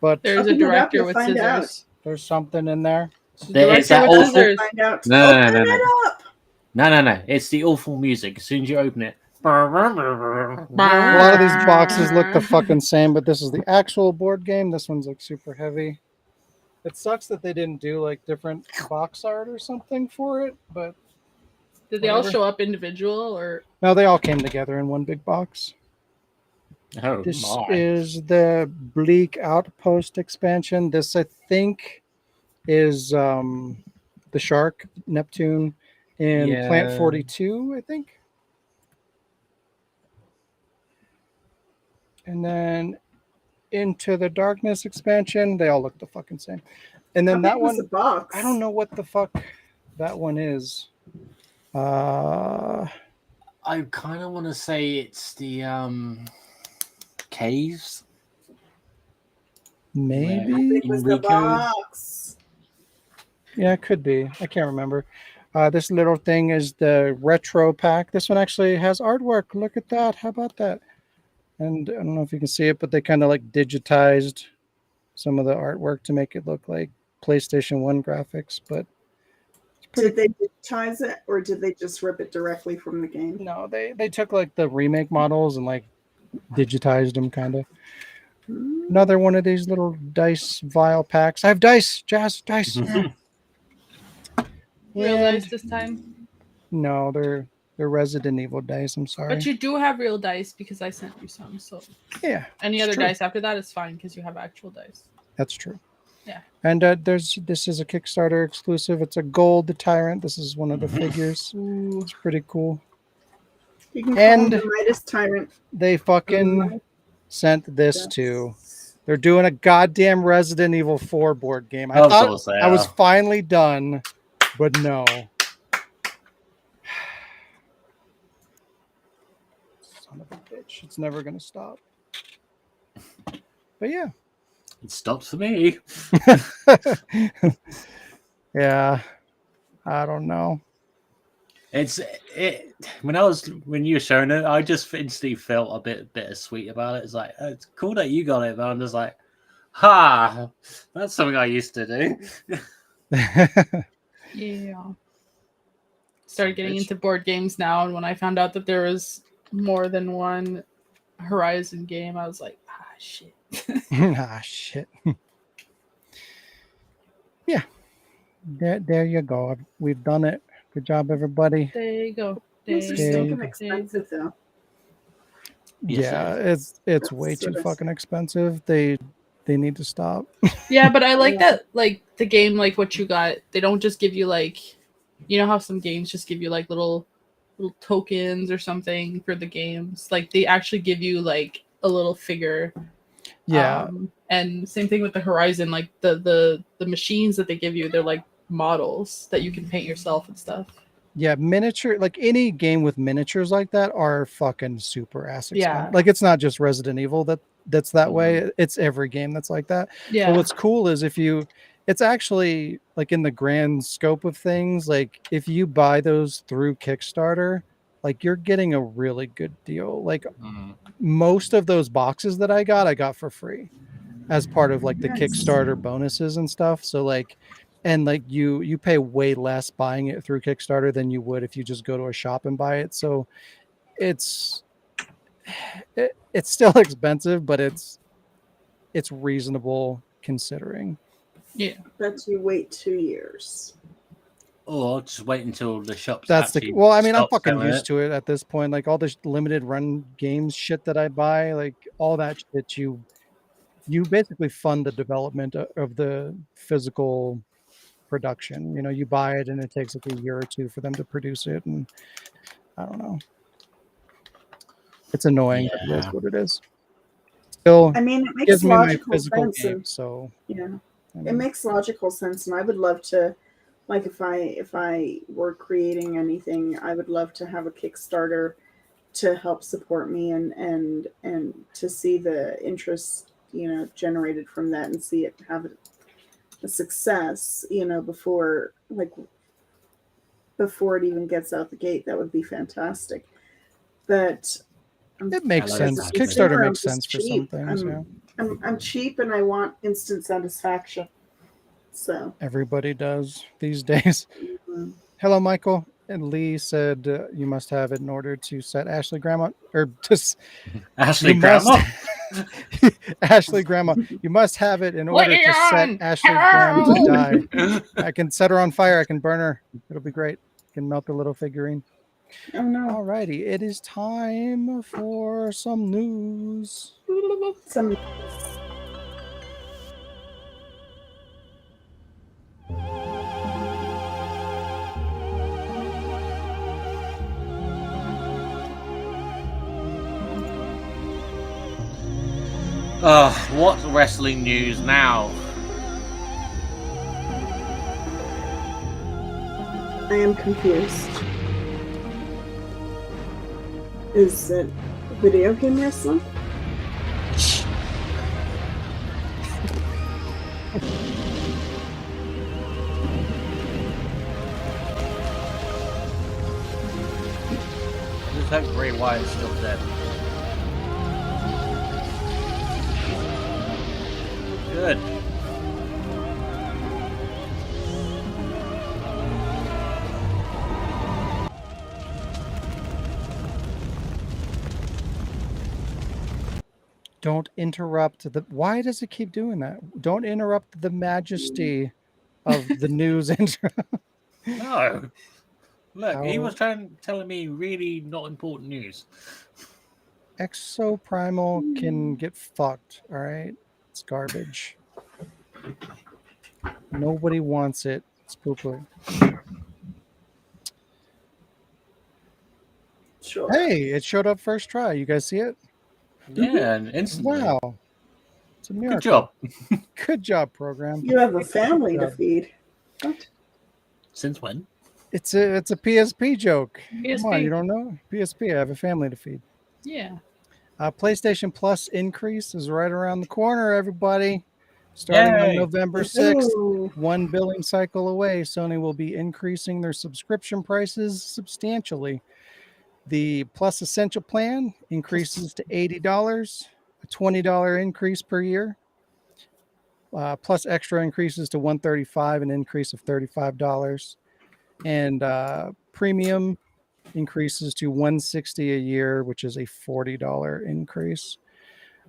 but There's a Open it up, director you'll with find out. scissors. there's something in there. There is Director that with awful- scissors. Find out. No, no, Open no, no. it up. No. It's the awful music. As soon as you open it, A lot of these boxes look the fucking same, but this is the actual board game. This one's like super heavy. It sucks that they didn't do like different box art or something for it, but Did they all whatever. show up individual or? no, they all came together in one big box. oh This my! is the Bleak Outpost expansion. This, I think, is the Shark Neptune in Plant Yeah. 42, I think. And then Into the Darkness expansion. They all look the fucking same. And then How that big was one, the box? I don't know what the fuck that one is. I kind of want to say it's the caves. Maybe. How big was the Enrico? box? Yeah, it could be. I can't remember. This little thing is the retro pack. This one actually has artwork. Look at that. How about that? And I don't know if you can see it, but they kind of like digitized some of the artwork to make it look like PlayStation 1 graphics. But it's pretty Did they digitize it, or did they just rip it directly from the game? no, they took like the remake models and like digitized them kind of. Another one of these little dice vial packs. I have dice, Jazz, dice. Real And- dice this time? No, they're Resident Evil dice. I'm sorry. But you do have real dice because I sent you some. So Yeah, any it's other true. dice after that is fine because you have actual dice. That's true. Yeah. And this is a Kickstarter exclusive. It's a gold tyrant. This is one of the figures. Ooh. It's pretty cool. You can And- call him the Midas Tyrant. They fucking sent this too. They're doing a goddamn Resident Evil 4 board game. I Of thought course they I was are. finally done, but no. Son of a bitch. It's never going to stop. But yeah. It stopped for me. Yeah. I don't know. When you were showing it, I just instantly felt a bit bittersweet about it. It's like, oh, it's cool that you got it, but I'm just like, ha, that's something I used to do. Yeah. Started getting Bitch. into board games now, and when I found out that there was more than one Horizon game, I was like, ah, shit. Ah, shit. Yeah. There you go. We've done it. Good job, everybody. There you go. These are There you go. stinking go. expensive, though. Yes, Yeah, it it's way That's too what I fucking said. expensive. They need to stop. Yeah, but I like Yeah. that, like the game, like what you got. They don't just give you like, you know how some games just give you like little tokens or something for the games. Like they actually give you like a little figure. Yeah. And same thing with the Horizon. Like the machines that they give you, they're like models that you can paint yourself and stuff. Yeah, miniature, like any game with miniatures like that are fucking super ass expensive. Yeah. Like it's not just Resident Evil that's that Mhm. way. It's every game that's like that. Yeah. But what's cool is it's actually like in the grand scope of things, like if you buy those through Kickstarter, like you're getting a really good deal. Like Mm. most of those boxes that I got for free as part of like the Nice. Kickstarter bonuses and stuff. So like, and like you pay way less buying it through Kickstarter than you would if you just go to a shop and buy it. So it's it's still expensive, but it's reasonable considering. Yeah. Bet you wait 2 years. Or just wait until the shops That's actually. well, I mean, I'm stop fucking selling used it. to it at this point. Like all this limited run games shit that I buy, like all that shit, you basically fund the development of the physical production. You know, you buy it and it takes like a year or two for them to produce it, and I don't know. It's annoying, but it is Yeah. what it is. Still I mean, it makes gives me my logical physical sense, game, and so yeah, I it mean, makes logical sense, and I would love to, like, if I were creating anything, I would love to have a Kickstarter to help support me and to see the interest, generated from that, and see it have a success, before it even gets out the gate. That would be fantastic. But it makes Hello, sense. as a Patrick. Kickstarter consumer, I'm makes sense just for some cheap. things. Yeah, I'm cheap, and I want instant satisfaction. So everybody does these days. mm, Hello, Michael. And Lee said you must have it in order to set Ashley Grandma, or just Ashley you must Grandma. Ashley Grandma. You must have it in order to set Leon! Ashley Graham to Help! die. I can set her on fire. I can burn her. It'll be great. Can melt the little figurine. oh no, Alrighty, it is time for some news. some What wrestling news now? I am confused. Is it video game wrestling? Just hope Bray Wyatt's still dead. Good. Don't interrupt the. Why does it keep doing that? Don't interrupt the majesty of the news intro. No. Look, he How- was telling me really not important news. Exoprimal can get fucked. All right, it's garbage. Nobody wants it. It's poo-poo. Sure. Hey, it showed up first try. You guys see it? Yeah, and instantly. Wow, it's a miracle. Good job. Good job, program. You have a family to job. feed. What? Since when? It's a PSP joke. Come on, PSP. you don't know? PSP, I have a family to feed. Yeah. PlayStation Plus increase is right around the corner, everybody. Starting on Yay. November 6th, Ooh. one billing cycle away, Sony will be increasing their subscription prices substantially. The Plus Essential plan increases to $80, a $20 increase per year. Plus Extra increases to $135, an increase of $35. And Premium increases to $160 a year, which is a $40 increase.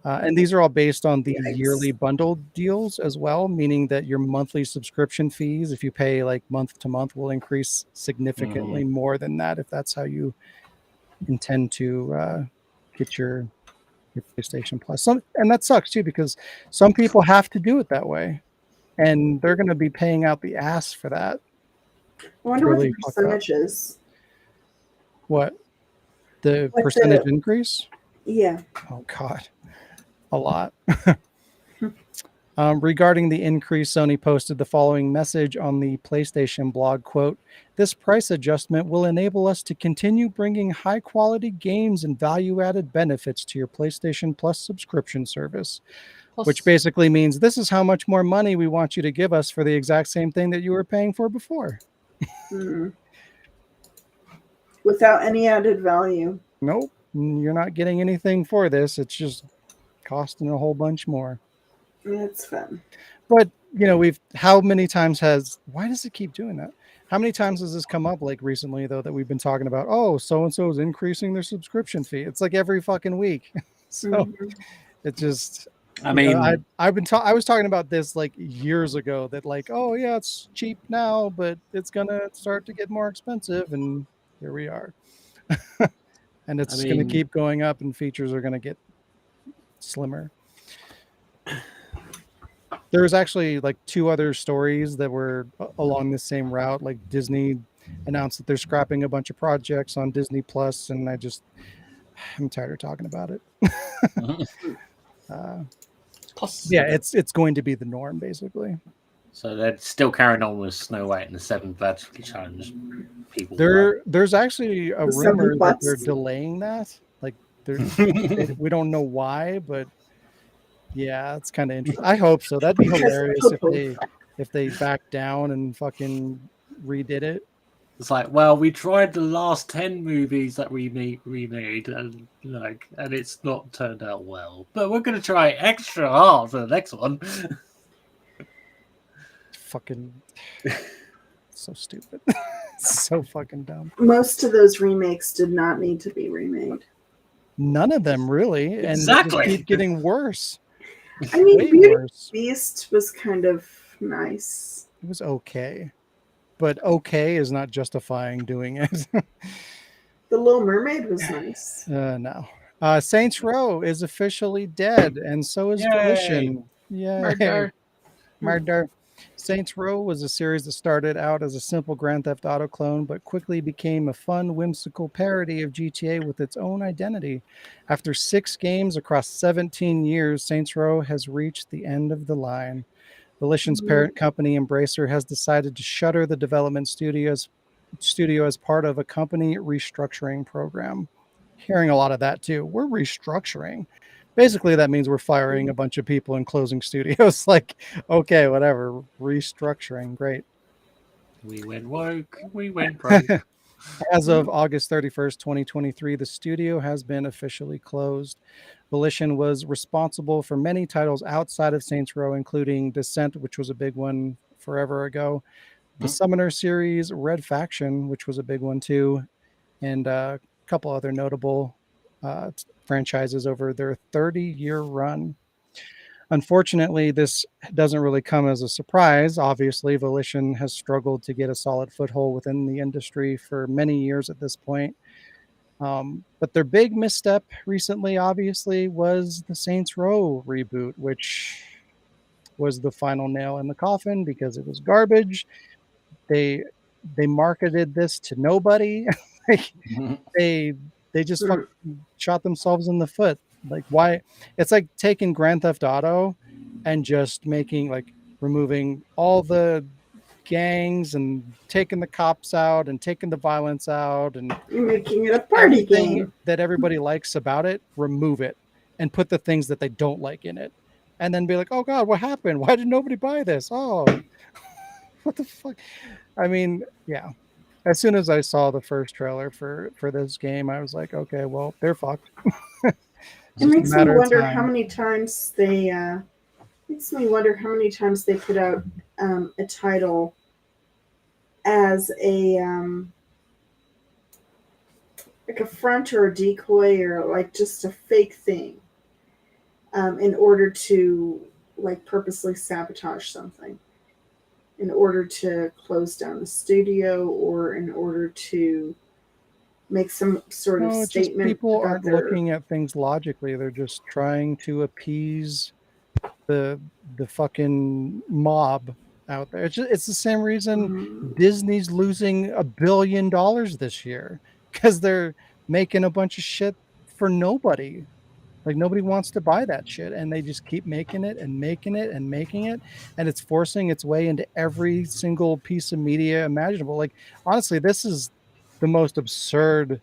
And these are all based on the Yikes. yearly bundled deals as well, meaning that your monthly subscription fees, if you pay like month to month, will increase significantly more than that if that's how you intend to get your PlayStation Plus. And that sucks too, because some people have to do it that way, and they're going to be paying out the ass for that. I wonder Really what the fucked up. percentage is. What? The What percentage the- increase? Yeah. Oh, God. A lot. Regarding the increase, Sony posted the following message on the PlayStation blog, quote, "This price adjustment will enable us to continue bringing high-quality games and value-added benefits to your PlayStation Plus subscription service," which basically means this is how much more money we want you to give us for the exact same thing that you were paying for before. Mm. Without any added value. Nope, you're not getting anything for this. It's just costing a whole bunch more. It's fun. But how many times why does it keep doing that? How many times has this come up like recently though, that we've been talking about, oh, so-and-so is increasing their subscription fee? It's like every fucking week. So it just, I mean, I was talking about this like years ago that like, oh yeah, it's cheap now, but it's gonna start to get more expensive, and here we are. And it's gonna keep going up, and features are gonna get slimmer. There's actually like 2 other stories that were along the same route. Like Disney announced that they're scrapping a bunch of projects on Disney Plus, and I'm tired of talking about it. Yeah, it's going to be the norm basically. So they're still carrying on with Snow White and the 7 vertically challenged people. There's actually a rumor that they're delaying that. Like we don't know why, but yeah, it's kind of interesting. I hope so. That'd be hilarious if they backed down and fucking redid it. It's like, well, we tried the last 10 movies that we remade, and it's not turned out well. But we're gonna try extra hard for the next one. Fucking so stupid. So fucking dumb. Most of those remakes did not need to be remade. None of them really, Exactly. And they keep getting worse. I mean, Way Beauty worse. Beast was kind of nice. It was okay, but okay is not justifying doing it. The Little Mermaid was nice. No. Saints Row is officially dead, and so is Volition. Yay. Murder. Saints Row was a series that started out as a simple Grand Theft Auto clone, but quickly became a fun, whimsical parody of GTA with its own identity. After 6 games across 17 years, Saints Row has reached the end of the line. Volition's parent company, Embracer, has decided to shutter the development studio as part of a company restructuring program. Hearing a lot of that too. We're restructuring. Basically, that means we're firing a bunch of people and closing studios. Like, okay, whatever. Restructuring. Great. We went woke. We went broke. As of August 31st, 2023, the studio has been officially closed. Volition was responsible for many titles outside of Saints Row, including Descent, which was a big one forever ago, the Summoner series, Red Faction, which was a big one too, and a couple other notable franchises over their 30-year run. Unfortunately, this doesn't really come as a surprise. Obviously, Volition has struggled to get a solid foothold within the industry for many years at this point. But their big misstep recently, obviously, was the Saints Row reboot, which was the final nail in the coffin because it was garbage. They marketed this to nobody. They just shot themselves in the foot. Like, why? It's like taking Grand Theft Auto and just removing all the gangs and taking the cops out and taking the violence out and making it a party game that everybody likes about it, remove it and put the things that they don't like in it, and then be like, oh God, what happened? Why did nobody buy this? Oh, what the fuck? I mean, yeah. As soon as I saw the first trailer for this game, I was like, okay, well, they're fucked. It makes me wonder how many times they put out a title as a like a front or a decoy or like just a fake thing. in order to like purposely sabotage something, in order to close down the studio, or in order to make some sort of No, it's just statement people about aren't their. looking at things logically. They're just trying to appease the fucking mob out there. It's the same reason Mhm. Disney's losing $1 billion this year, because they're making a bunch of shit for nobody. Like nobody wants to buy that shit, and they just keep making it and making it and making it, and it's forcing its way into every single piece of media imaginable. Like honestly, this is the most absurd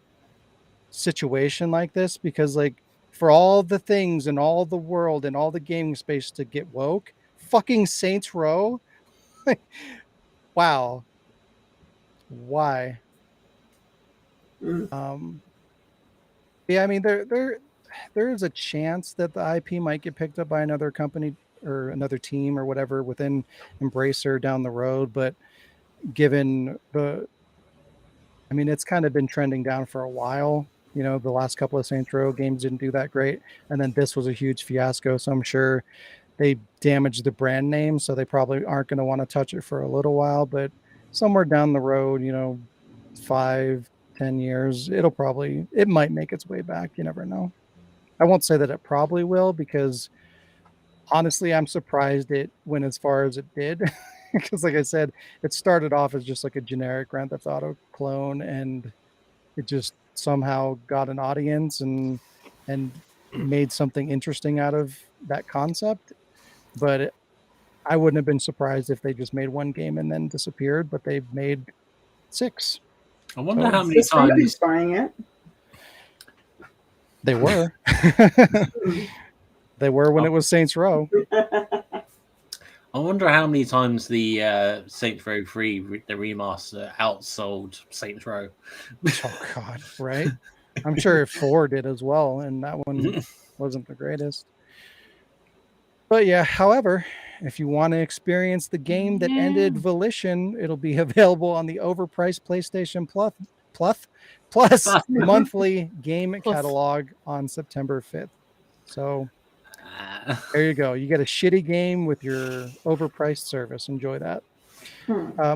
situation like this, because like for all the things and all the world and all the gaming space to get woke, fucking Saints Row. Wow. Why? Mm. Yeah, I mean there is a chance that the IP might get picked up by another company or another team or whatever within Embracer down the road, but given the, I mean, it's kind of been trending down for a while. You know, the last couple of Saints Row games didn't do that great, and then this was a huge fiasco. So I'm sure they damaged the brand name, so they probably aren't going to want to touch it for a little while. But somewhere down the road, you know, 5-10 years, it might make its way back. You never know. I won't say that it probably will, because honestly, I'm surprised it went as far as it did. Because, like I said, it started off as just like a generic Grand Theft Auto clone, and it just somehow got an audience and made something interesting out of that concept. But I wouldn't have been surprised if they just made one game and then disappeared. But they've made 6. I wonder So how many This nobody's times. buying it. they were. Mm. They were when it was Saints Row. I wonder how many times the Saints Row 3 the remaster outsold Saints Row. Oh God, right? I'm sure 4 did as well, and that one wasn't the greatest. But yeah, however, if you want to experience the game that ended Volition, it'll be available on the overpriced PlayStation Plus monthly game catalog on September 5th. So there you go. You get a shitty game with your overpriced service. Enjoy that.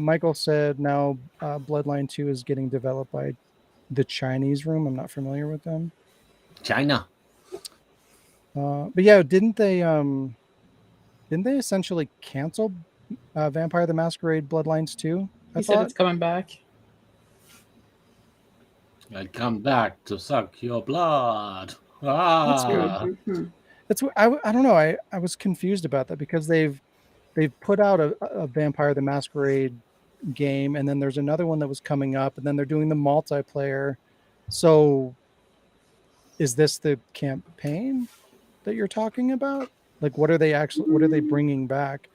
Michael said now Bloodline 2 is getting developed by the Chinese Room. I'm not familiar with them. China. But yeah, didn't they essentially cancel Vampire the Masquerade Bloodlines 2? He said it's coming back. I'd come back to suck your blood. That's good. Mhm. That's what I don't know. I was confused about that, because they've put out a Vampire the Masquerade game, and then there's another one that was coming up, and then they're doing the multiplayer. So is this the campaign that you're talking about? Like, what are they bringing back?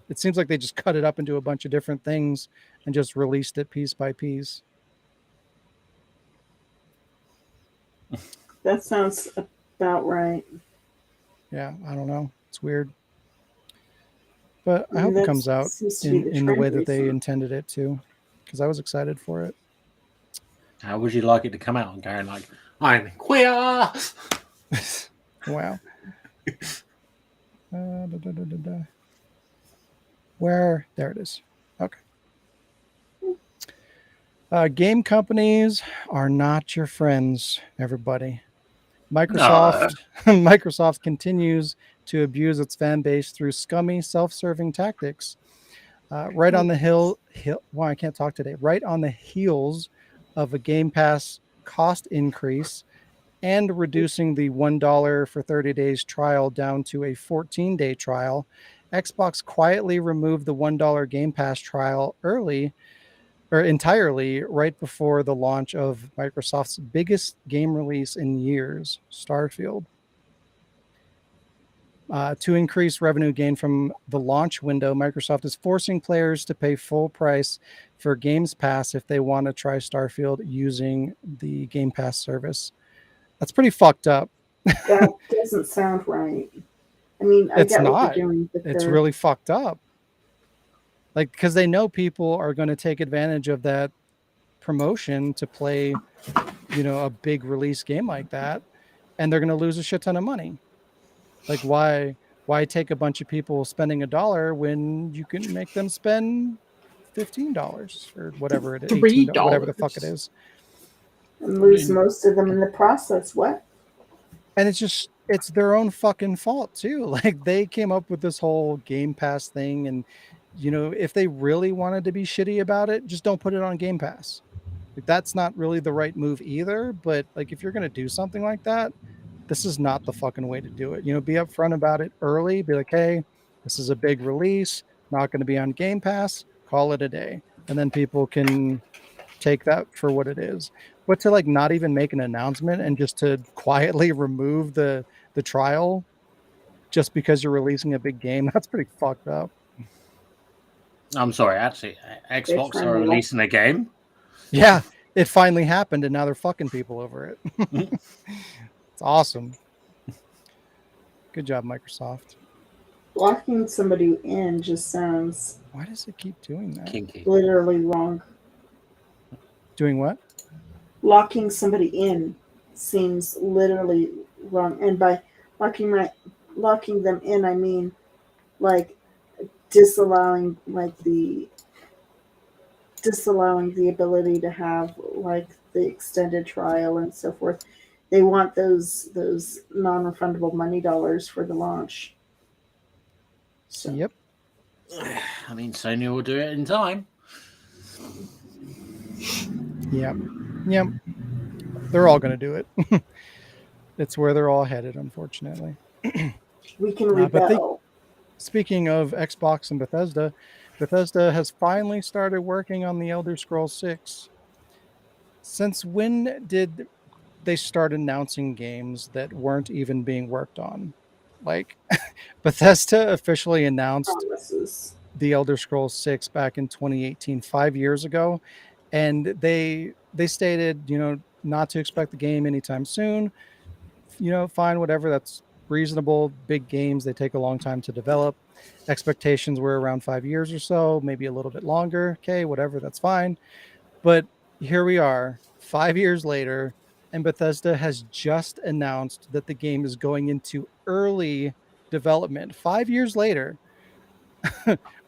It seems like they just cut it up into a bunch of different things and just released it piece by piece. That sounds about right. Yeah, I don't know. It's weird. But I hope it comes out in the way that they intended it to, because I was excited for it. How would you like it to come out? And going like, I'm queer. Wow. Where? There it is. Okay. Game companies are not your friends, everybody. Microsoft continues to abuse its fan base through scummy, self-serving tactics. Right on the I can't talk today. Right on the heels of a Game Pass cost increase and reducing the $1 for 30 days trial down to a 14-day trial, Xbox quietly removed the $1 Game Pass trial entirely right before the launch of Microsoft's biggest game release in years, Starfield. To increase revenue gain from the launch window, Microsoft is forcing players to pay full price for Games Pass if they want to try Starfield using the Game Pass service. That's pretty fucked up. That doesn't sound right. I mean, I get what they're doing, but it's really fucked up. Like, because they know people are going to take advantage of that promotion to play, a big release game like that, and they're going to lose a shit ton of money. Like why take a bunch of people spending $1 when you can make them spend $15 or whatever it is, $18, whatever the fuck it $3. is. And lose most of them in the process. What? And it's their own fucking fault too. Like they came up with this whole Game Pass thing, and if they really wanted to be shitty about it, just don't put it on Game Pass. Like that's not really the right move either, but like if you're going to do something like that, this is not the fucking way to do it. Be upfront about it early, be like, "Hey, this is a big release, not going to be on Game Pass, call it a day." And then people can take that for what it is. But to like not even make an announcement and just to quietly remove the trial just because you're releasing a big game, that's pretty fucked up. I'm sorry, actually, Xbox are criminal. releasing a game. Yeah, it finally happened and now they're fucking people over it. It's awesome. Good job, Microsoft. Blocking somebody in just sounds Why does it keep doing that? Kinky. literally wrong. Doing what? Locking somebody in seems literally wrong. And by locking them in, I mean like disallowing the ability to have like the extended trial and so forth. They want those non-refundable money dollars for the launch. So. Yep. I mean, Sony will do it in time. Yep. They're all going to do it. It's where they're all headed, unfortunately. We can rebel. Speaking of Xbox and Bethesda has finally started working on the Elder Scrolls 6. Since when did they start announcing games that weren't even being worked on? Like, Bethesda officially announced Promises. the Elder Scrolls 6 back in 2018, 5 years ago, and they stated, not to expect the game anytime soon. Fine, whatever, that's reasonable. Big games, they take a long time to develop. Expectations were around 5 years or so, maybe a little bit longer. Okay, whatever, that's fine. But here we are, 5 years later, and Bethesda has just announced that the game is going into early development 5 years later,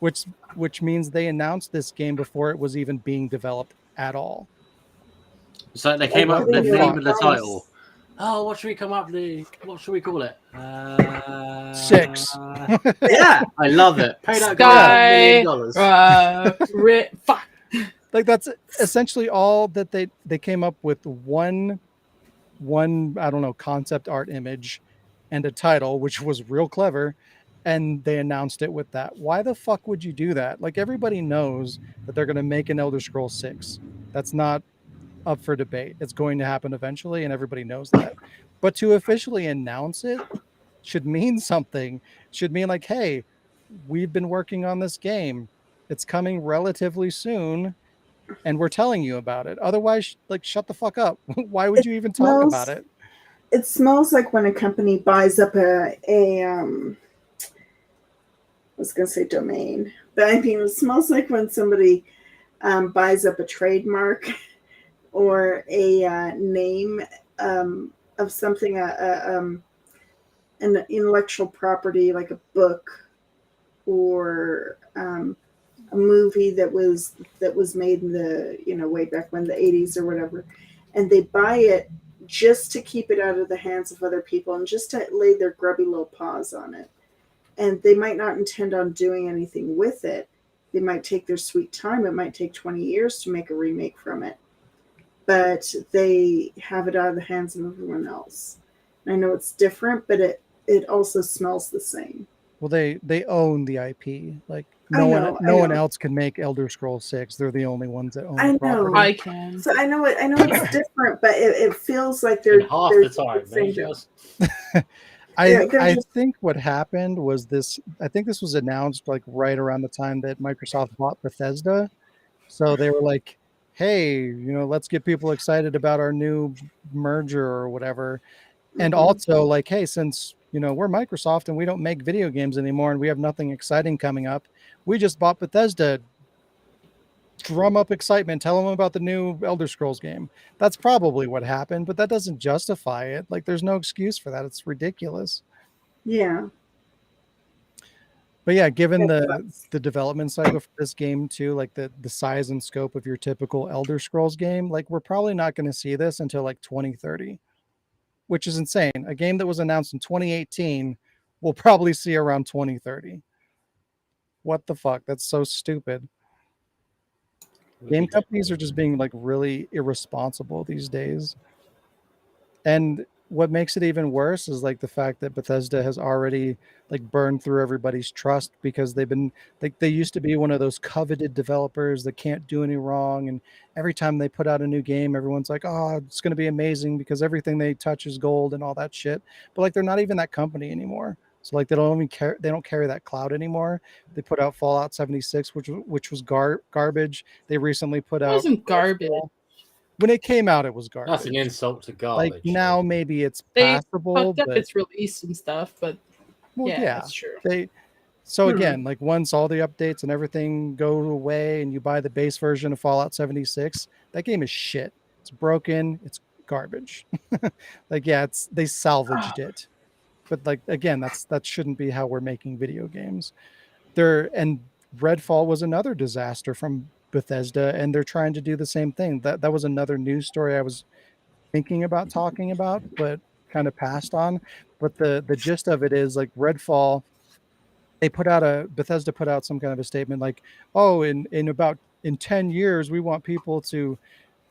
which means they announced this game before it was even being developed at all. So they came up with the the name fuck? of the title. Oh, what should we come up with? What should we call it? 6. Yeah, I love it. Pay that Sky. guy $1 million. Fuck. Like that's essentially all that they came up with. One I don't know, concept art image and a title, which was real clever, and they announced it with that. Why the fuck would you do that? Like everybody knows that they're going to make an Elder Scrolls 6. That's not up for debate. It's going to happen eventually, and everybody knows that. But to officially announce it should mean something. Should mean like, hey, we've been working on this game. It's coming relatively soon, and we're telling you about it. Otherwise, like, shut the fuck up. Why would you even talk about it? It smells like when a company buys up I was going to say domain, but I mean, it smells like when somebody buys up a trademark or a name of something, an intellectual property like a book or a movie that was made in the way back when, the 80s or whatever, and they buy it just to keep it out of the hands of other people and just to lay their grubby little paws on it. And they might not intend on doing anything with it. They might take their sweet time. It might take 20 years to make a remake from it. But they have it out of the hands of everyone else. And I know it's different, but it also smells the same. Well, they own the IP. Like no one else can make Elder Scrolls 6. They're the only ones that own the property. I can. So I know it's different, but it feels like they're half the time. They just... I think what happened was this. I think this was announced like right around the time that Microsoft bought Bethesda. So they were like, "Hey, let's get people excited about our new merger or whatever." And also like, "Hey, since we're Microsoft and we don't make video games anymore and we have nothing exciting coming up, we just bought Bethesda. Drum up excitement. Tell them about the new Elder Scrolls game." That's probably what happened, but that doesn't justify it. Like, there's no excuse for that. It's ridiculous. Yeah. But yeah, given That's- the development cycle for this game too, like the size and scope of your typical Elder Scrolls game, like we're probably not going to see this until like 2030, which is insane. A game that was announced in 2018, we'll probably see around 2030. What the fuck? That's so stupid. Game companies are just being like really irresponsible these days. And what makes it even worse is like the fact that Bethesda has already like burned through everybody's trust because they've been like they used to be one of those coveted developers that can't do any wrong, and every time they put out a new game everyone's like, oh, it's going to be amazing because everything they touch is gold and all that shit. But like they're not even that company anymore. So like they don't even care, they don't carry that cloud anymore. They put out Fallout 76, which was garbage. They recently put It out wasn't garbage. when it came out, it was garbage. That's an insult to Like garbage. now, maybe it's They passable, fucked up but its release and stuff, but well, yeah, yeah, that's true. So again, like once all the updates and everything go away, and you buy the base version of Fallout 76, that game is shit. It's broken. It's garbage. Like yeah, they salvaged it, but like again, that shouldn't be how we're making video games. And Redfall was another disaster from Bethesda, and they're trying to do the same thing. That was another news story I was thinking about talking about, but kind of passed on. But the gist of it is like Redfall, Bethesda put out some kind of a statement like, oh, in 10 years we want people to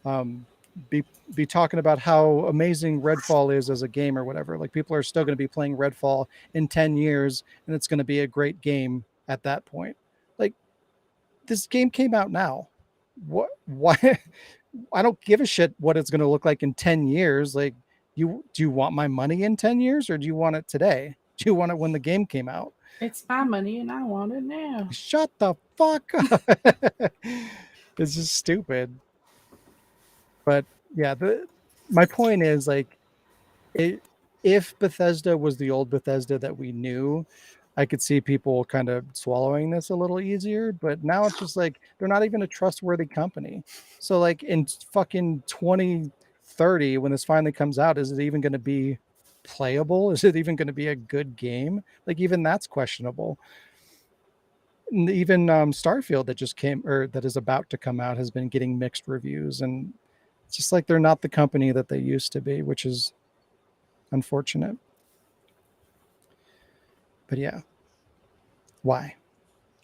um, be talking about how amazing Redfall is as a game or whatever. Like people are still going to be playing Redfall in 10 years, and it's going to be a great game at that point. Like this game came out now. What? Why? I don't give a shit what it's going to look like in 10 years. Like, do you want my money in 10 years or do you want it today? Do you want it when the game came out? It's my money and I want it now. Shut the fuck up. It's just stupid. But yeah, my point is like, if Bethesda was the old Bethesda that we knew, I could see people kind of swallowing this a little easier, but now it's just like they're not even a trustworthy company. So like in fucking 2030, when this finally comes out, is it even going to be playable? Is it even going to be a good game? Like even that's questionable. And even Starfield that just came or that is about to come out has been getting mixed reviews, and it's just like they're not the company that they used to be, which is unfortunate. But yeah, why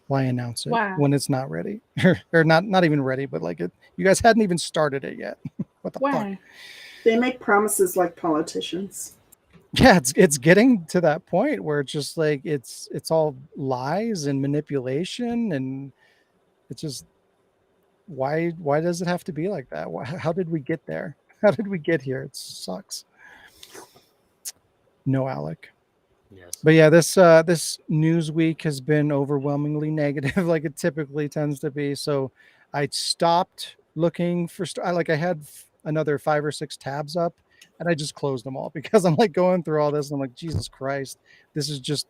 announce it when it's not ready or not even ready, but like you guys hadn't even started it yet. What the fuck? They make promises like politicians. Yeah, it's getting to that point where it's just like it's all lies and manipulation, and it's just why does it have to be like that? How did we get there? How did we get here? It sucks. No, Alec. Yes. But yeah, this news week has been overwhelmingly negative, like it typically tends to be. So I stopped looking for I had another 5 or 6 tabs up, and I just closed them all because I'm like going through all this, and I'm like, Jesus Christ, this is just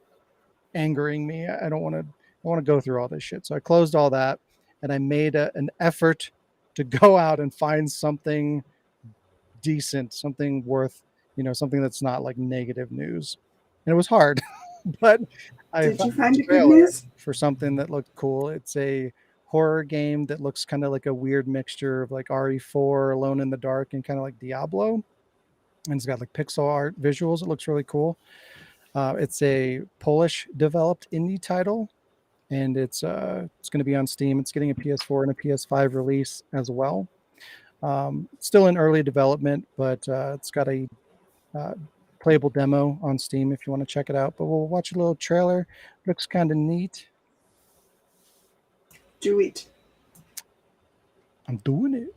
angering me. I don't want to go through all this shit. So I closed all that, and I made an effort to go out and find something decent, something worth, something that's not like negative news. And it was hard, but Did you find a good news for something that looked cool? It's a horror game that looks kind of like a weird mixture of like RE4, Alone in the Dark, and kind of like Diablo. And it's got like pixel art visuals. It looks really cool. It's a Polish developed indie title, and it's going to be on Steam. It's getting a PS4 and a PS5 release as well. Still in early development, but it's got a playable demo on Steam if you want to check it out. But we'll watch a little trailer. Looks kind of neat. Do it. I'm doing it.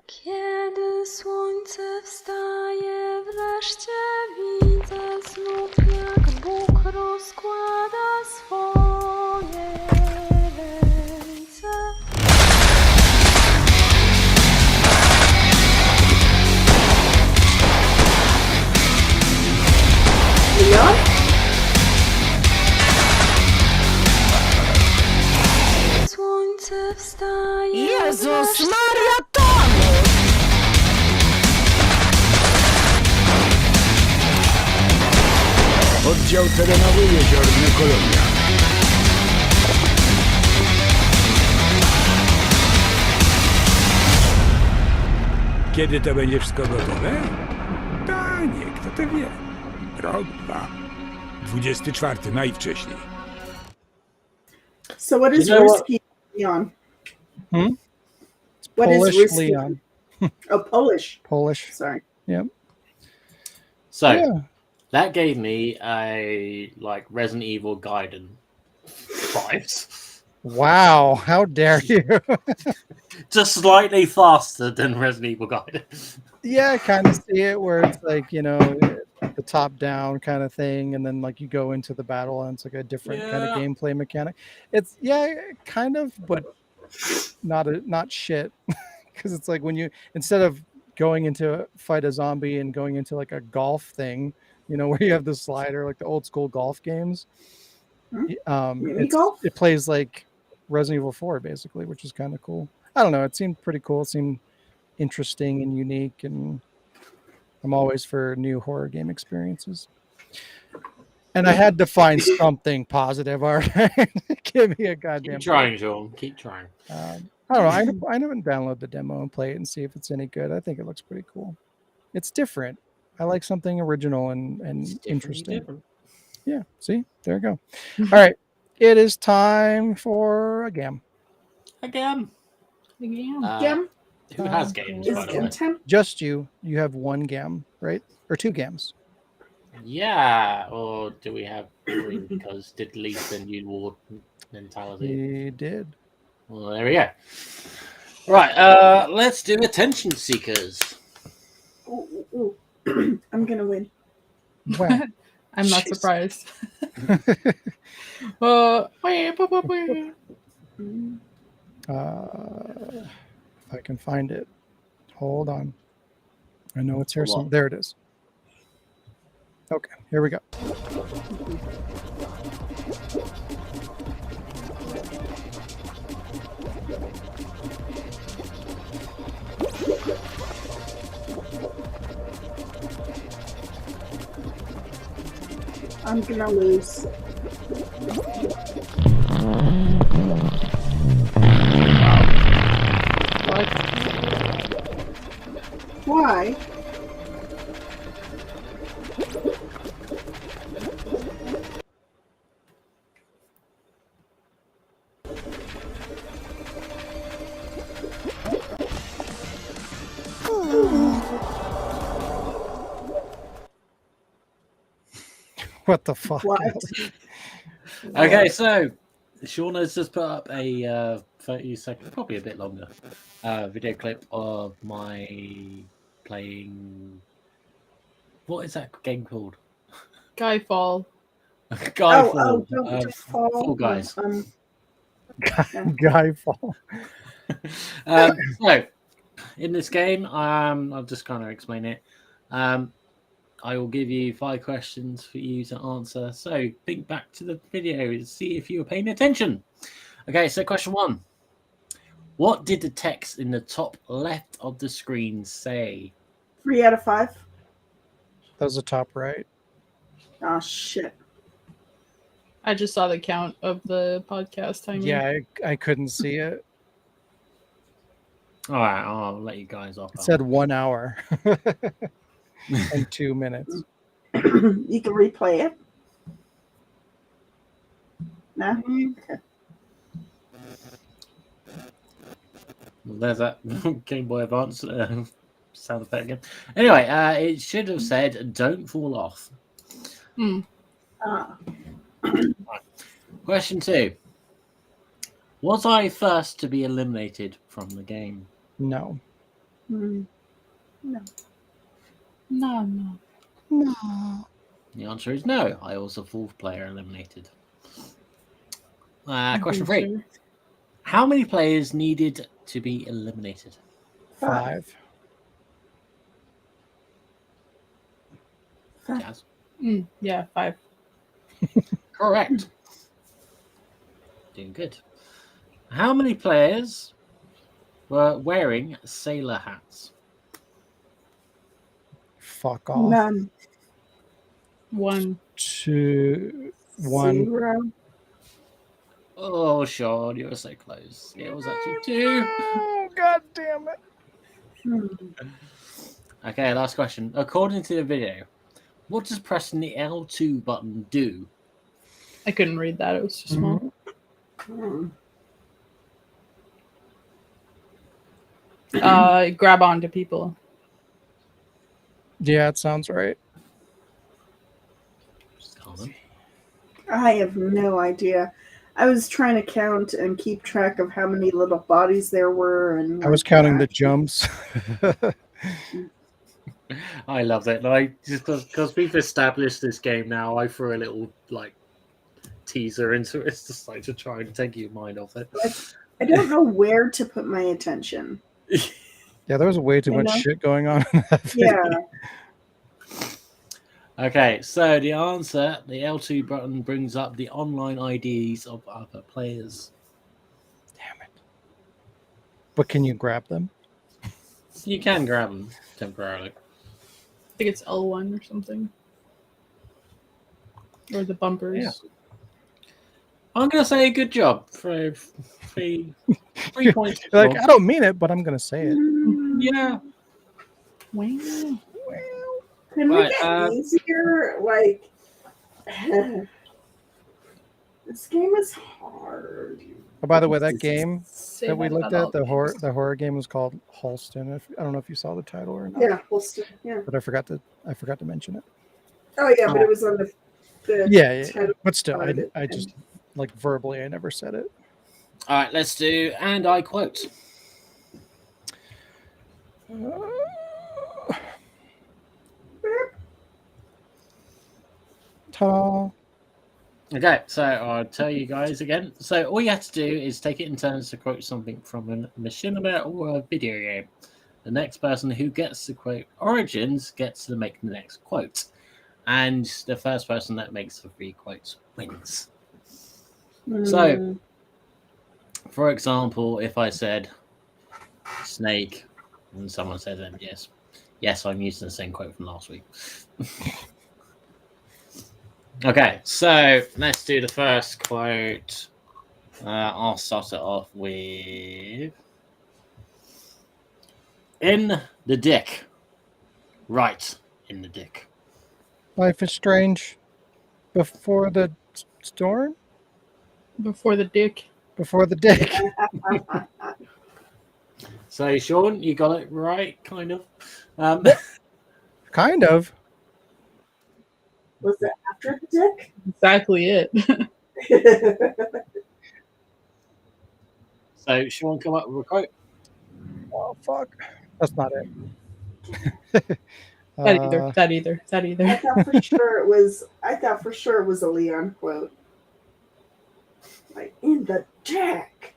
Kiedy słońce wstaje, wreszcie widzę znów, jak Bóg rozkłada swoje ręce. Leon? Słońce wstaje. Jezus Maria, Tomek! powiedział terenowy jeziorny kolonia. Kiedy to będzie wszystko gotowe? Panie, kto to wie? Rok, 2. 24 najwcześniej. So what is You know what? risky, Leon? It's What is Polish, risky? Leon. Oh, Polish. Polish. Sorry. Yep. So Yeah. that gave me a like Resident Evil Gaiden vibes. Wow. How dare you? Just slightly faster than Resident Evil Gaiden. Yeah, I kind of see it where it's like, you know, the top down kind of thing, and then like you go into the battle and it's like a different kind of Yeah. gameplay mechanic. It's kind of, but not shit. Because it's like when you, instead of going into fight a zombie and going into like a golf thing, you know, where you have the slider, like the old school golf games. Mini golf? It plays like Resident Evil 4 basically, which is kind of cool. I don't know. It seemed pretty cool. It seemed interesting and unique, and I'm always for new horror game experiences. And I had to find something positive. All right, give me a goddamn. Keep trying, Sean. Keep trying. I don't know. I haven't downloaded the demo and play it and see if it's any good. I think it looks pretty cool. It's different. I like something original and It's definitely interesting. different. Yeah. See, there you go. All right, it is time for a game. Again. Yeah. Gam? Who has games, Is by the way? contempt? Just you. You have one gam, right? Or two gams. Yeah, or do we have three because did Lee send you war mentality? He did. Well, there we go. Right, let's do attention seekers. Ooh, ooh, ooh. I'm gonna win. Wow. I'm not Jeez. surprised. If I can find it. Hold on. I know it's here Hold on. somewhere. There it is. Okay, here we go. I'm gonna lose. What? Why? What the fuck? What? Okay, so Sean has just put up a 30-second, probably a bit longer, video clip of my playing. What is that game called? Skyfall. Skyfall. Don't fall. Fall Guys. Guy fall. So, in this game, I'll just kind of explain it. I will give you 5 questions for you to answer. So, think back to the video and see if you were paying attention. Okay, so question 1. What did the text in the top left of the screen say? 3 out of 5. That was the top right. Oh shit. I just saw the count of the podcast timing. Yeah, I couldn't see it. All right, I'll let you guys off. It said 1 hour and 2 minutes. You can replay it. No? Okay. There's that Game Boy Advance sound effect again. Anyway, it should have said "Don't fall off." Ah. Question 2. Was I first to be eliminated from the game? No. Hmm. No. No. The answer is no. I was the 4th player eliminated. Question 3. How many players needed to be eliminated? 5. Jazz. Yeah, 5. Correct. Doing good. How many players were wearing sailor hats? Fuck off. None. 1. 2, 1. 0. Oh, Sean, you were so close. It was actually 2. Oh, God damn it. Hmm. Okay, last question. According to the video, what does pressing the L2 button do? I couldn't read that. It was too small. Hmm. Grab onto people. Yeah, it sounds right. Colin? I have no idea. I was trying to count and keep track of how many little bodies there were, and I was like, counting the jumps. I love it. Like, just because we've established this game now, I threw a little like teaser into it. It's just like to try and take your mind off it. I don't know where to put my attention. Yeah, there was way too You much know? shit going on in that video. Yeah. Okay, so the answer, the L2 button brings up the online IDs of other players. Damn it. But can you grab them? You can grab them temporarily. I think it's L1 or something. Or the bumpers. Yeah. I'm going to say good job for 3 points. Like, I don't mean it, but I'm going to say it. Yeah. Wow. Can we Right, get easier? Like, this game is hard. Oh, by the way, that game Say that we that looked about at, all the horror game was called Halston. I don't know if you saw the title or not. Yeah, Holston. Yeah. But I forgot to mention it. Oh yeah, but it was on the Yeah. title But still, part of it, I just like verbally, I never said it. All right, let's do, and I quote. Ta-da. Okay, so I'll tell you guys again. So all you have to do is take it in turns to quote something from a machinima or a video game. The next person who gets the quote origins gets to make the next quote. And the first person that makes the 3 quotes wins. So, for example, if I said snake and someone said then yes, I'm using the same quote from last week. Okay, so let's do the first quote. I'll start it off with in the dick. Right in the dick. Life is strange. Before the storm? Before the dick. Before the dick. So, Sean, you got it right, kind of. Kind of. Was it after the dick? Exactly it. So, Sean, come up with a quote. Oh, fuck. That's not it. That either. I thought for sure it was. A Leon quote. Like in the dick.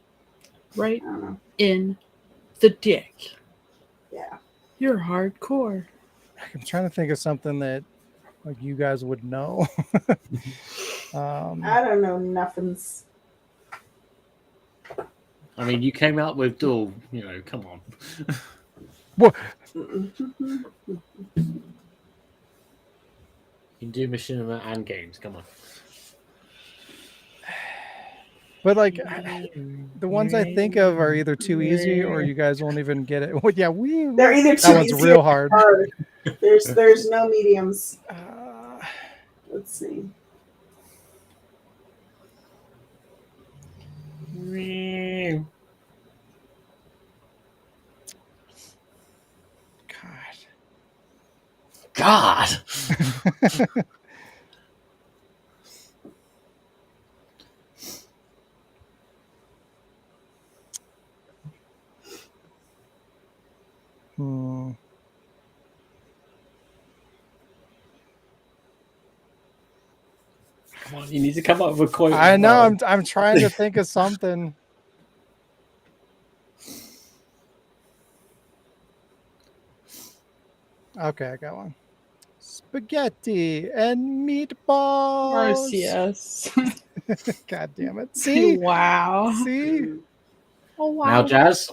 Right I don't know. in the dick. Yeah. You're hardcore. I'm trying to think of something that like you guys would know. I don't know nothings. I mean, you came out with dual, come on. What? You can do machinima and games, come on. But like the ones I think of are either too easy or you guys won't even get it. Well, yeah, They're either too that one's easy real or hard. There's no mediums. Let's see. God. Hmm. Come on, you need to come up with a quote. I as know. well. I'm trying to think of something. Okay, I got one. Spaghetti and meatballs. RCS. God damn it. See? Wow. See? Oh wow. Now, Jazz.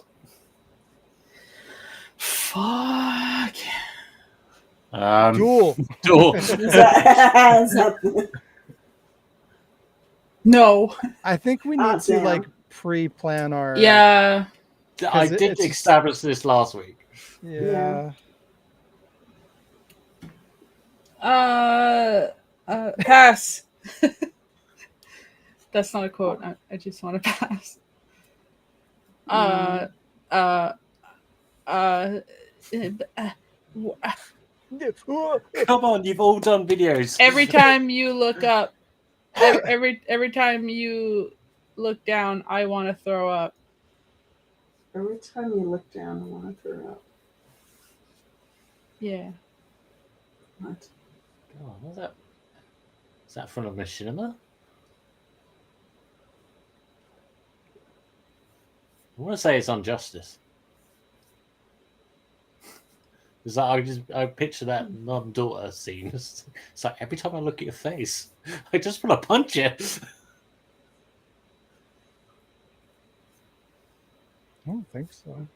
Fuck. Duel. Duel. Is that- No. I think we Ah, need to damn. like pre-plan our. Yeah. I 'Cause did it's just- establish this last week. Yeah. Pass. That's not a quote. I just want to pass. Uh, uh, uh, Come on, you've all done videos. every time you look up, every time you look down, I want to throw up. Every time you look down, I want to throw up. Yeah. What? Oh, what's that? Is that from a machinima? I want to say it's on Justice. It's like I picture that mum-daughter scene. It's like every time I look at your face, I just want to punch you. I don't think so.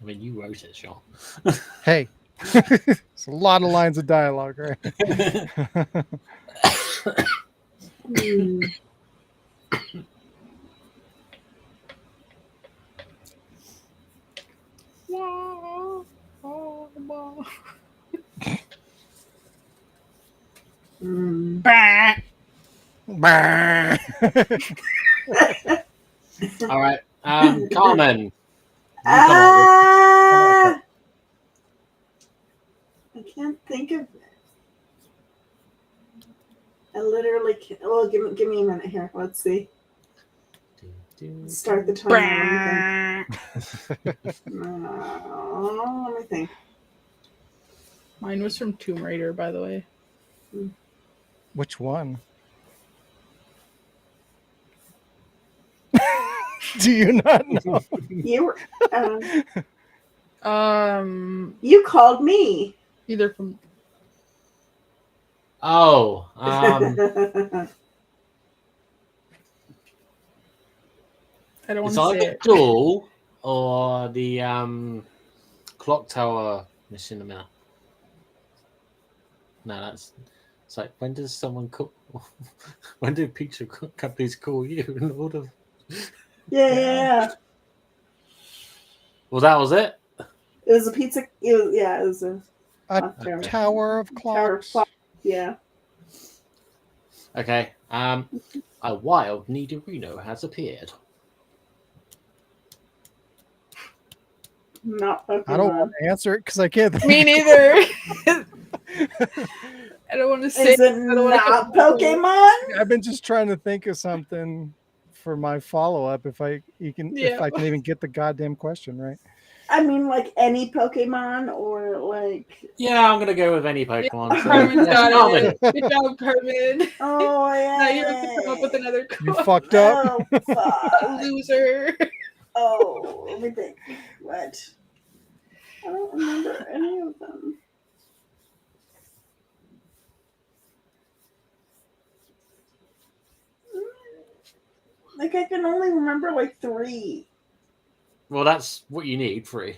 I mean, you wrote it, Sean. Hey, it's a lot of lines of dialogue, right? Hmm. Hmm. All right, Carmen. Ah! I can't think of it. I literally can't. Well, give me a minute here. Let's see. Start the timer. Let me think. No, let me think. Mine was from Tomb Raider, by the way. Which one? Do you not know? You were, You called me. either from Oh, I don't want it's to say either it. Duel or the Clock Tower machinima. No, it's like when does someone call? When do pizza companies call you in order? Yeah. Well, that was it. It was a pizza. It was a A Tower. tower of Tower clocks. clock. Yeah. Okay. A wild Nidorino has appeared. Not Pokemon. I don't want to answer it because I can't think. Me neither. I don't want to say Is it I don't wanna not get- Pokemon? I've been just trying to think of something for my follow-up if I can even get the goddamn question right. I mean, like any Pokemon or like. Yeah, I'm gonna go with any Pokemon. So, Carmen's yes, got Carmen. it. Good job, Carmen. Oh yeah. Now you have to come up with another You quote. fucked up. Oh fuck. Loser. Oh, let me think. What? I don't remember any of them. Like I can only remember like 3. Well, that's what you need. 3.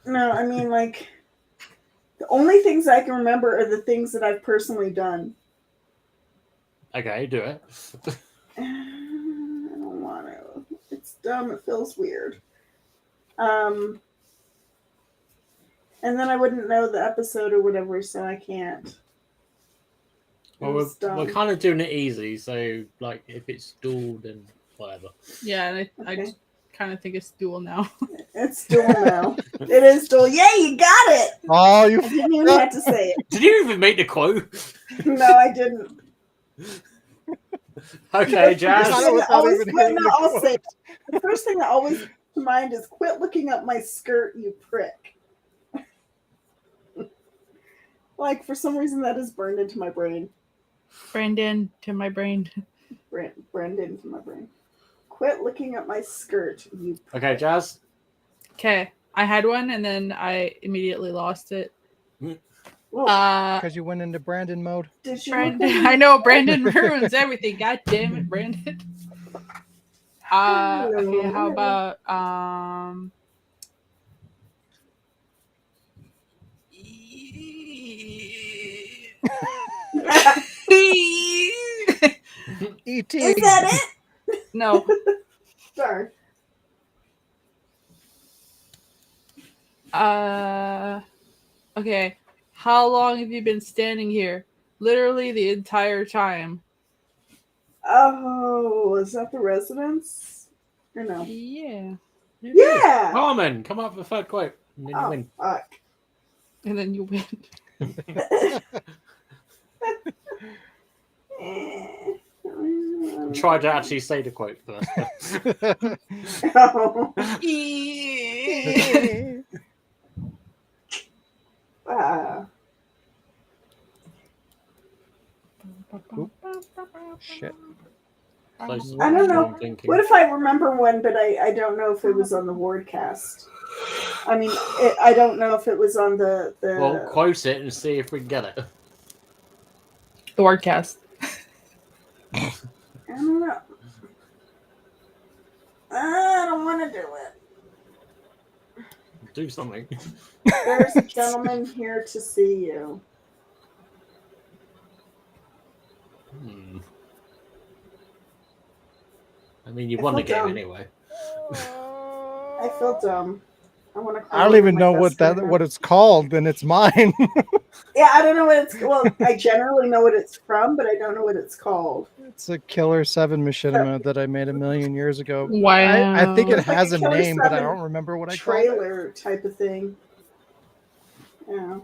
No, I mean like the only things I can remember are the things that I've personally done. Okay, do it. I don't want to. It's dumb. It feels weird. And then I wouldn't know the episode or whatever, so I can't. Well, we're kind of doing it easy. So, like, if it's Duel, then whatever. Yeah, and I Okay. kind of think it's Duel now. It's Duel now. It is Duel. Yeah, you got it. Oh, you I didn't even have to say it. Did you even make the quote? No, I didn't. Okay, The Jazz. first I thing was that not always- even wait, hearing no, the I'll quote. say it. The first thing that always comes to mind is quit looking up my skirt, you prick. Like, for some reason, that is burned into my brain. Brandon to my brain. Burned into my brain. Quit looking at my skirt, you prick. Okay, Jazz. Okay, I had one and then I immediately lost it. Well, because you went into Brandon mode. did you Brandon, I know Brandon ruins everything. God damn it, Brandon. Okay, how about E.T. Is that it? No. Sorry. Okay. How long have you been standing here? Literally the entire time. Oh, is that the residence? Or no? Yeah. It is. Yeah. Carmen, come up with a third quote. And then you Oh, win. fuck. And then you win. Try to actually say the quote first. Oh. Shit. Close I don't know. I'm thinking. What if I remember one, but I don't know if it was on the Wardcast? I mean, I don't know if it was on the. Well, quote it and see if we can get it. The Wardcast. I don't know. I don't want to do it. Do something. There's a gentleman here to see you. I mean, you I won the feel game dumb. anyway. I feel dumb. I want to. I don't even know what it's called, and it's mine. Yeah, I don't know what it's. Well, I generally know what it's from, but I don't know what it's called. It's a Killer 7 machinima that I made 1,000,000 years ago. Wow. I think it It's like has a a Killer name, but I 7 don't remember what I called it. Trailer type of thing. Yeah.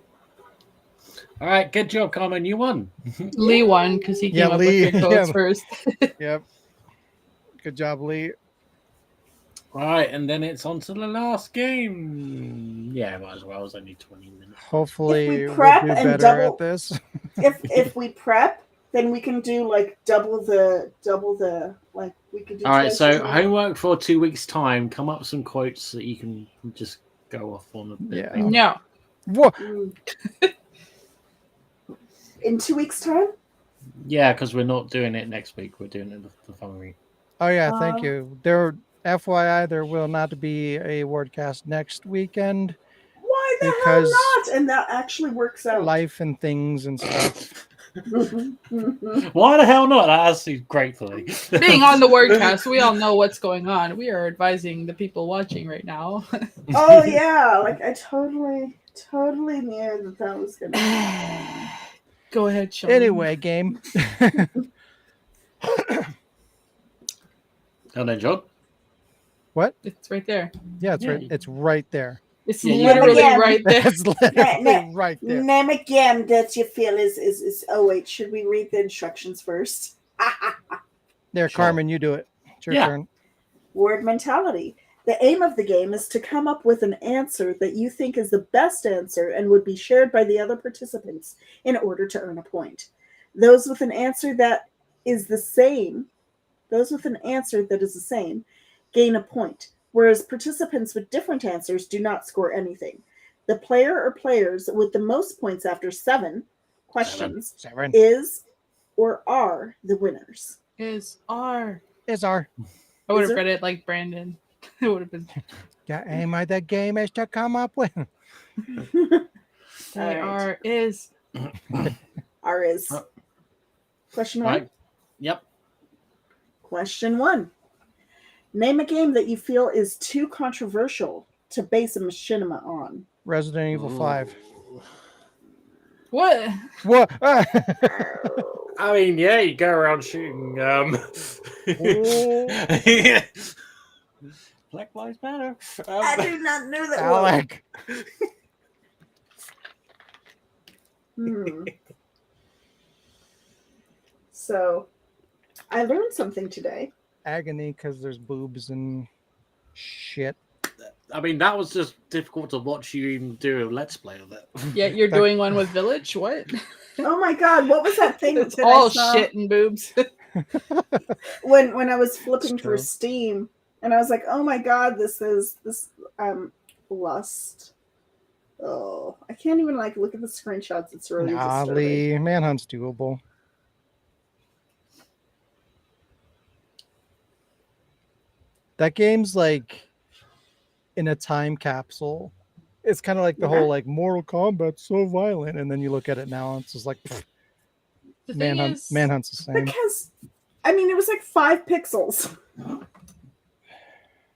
All right, good job, Carmen. You won. Lee won because he came Yeah, up Lee, with the quotes yeah. first. Yep. Good job, Lee. Right, and then it's on to the last game. Yeah, might as well. It was only 20 minutes. Hopefully, If we we'll prep do and better double- at this. If we prep, then we can do like double the like we could do. All right, twice so as many. homework for 2 weeks' time. Come up with some quotes that you can just go off on a bit. Yeah. No. Whoa. In 2 weeks' time. Yeah, because we're not doing it next week. We're doing it the following week. Oh yeah, thank you. FYI, there will not be a Wardcast next weekend. Why the Because- hell not? And that actually works out. Life and things and stuff. Why the hell not? That's gratefully. Being on the Wordcast, we all know what's going on. We are advising the people watching right now. Oh yeah, like I totally knew that was gonna happen. Go ahead, Sean. Anyway, game. And then John. What? It's right there. Yeah, it's Yeah. right. It's right there. It's Yeah, literally yeah. right there. It's literally right there. Name a game that you feel is. Oh wait, should we read the instructions first? There, Sure. Carmen, you do it. It's your Yeah. turn. Word mentality. The aim of the game is to come up with an answer that you think is the best answer and would be shared by the other participants in order to earn a point. Those with an answer that is the same, gain a point, whereas participants with different answers do not score anything. The player or players with the most points after 7 questions 7 is or are the winners. Is R. is our. I would Is have it? read it like Brandon. It would have been. The aim of the game is to come up with. They All right. are is. R is. Question 1. Right. Yep. Question 1. Name a game that you feel is too controversial to base a machinima on. Resident Evil 5. What? What? I mean, yeah, you go around shooting. Black Lives Matter. I do not know that Alec. one. So, I learned something today. Agony because there's boobs and shit. I mean, that was just difficult to watch you even do a let's play of it. Yeah, you're doing one with Village? What? Oh my god, what was that thing It's that all I saw shit and boobs. when I was flipping It's through true. Steam and I was like, "Oh my god, this is lust." Oh, I can't even like look at the screenshots. It's really Nah, disturbing. Lee. Manhunt's doable. That game's like in a time capsule. It's kind of like the Yeah. whole like Mortal Kombat's so violent, and then you look at it now, and it's just like, pfft. The thing Manhunt, is, Manhunt's the same. Because, I mean, it was like 5 pixels.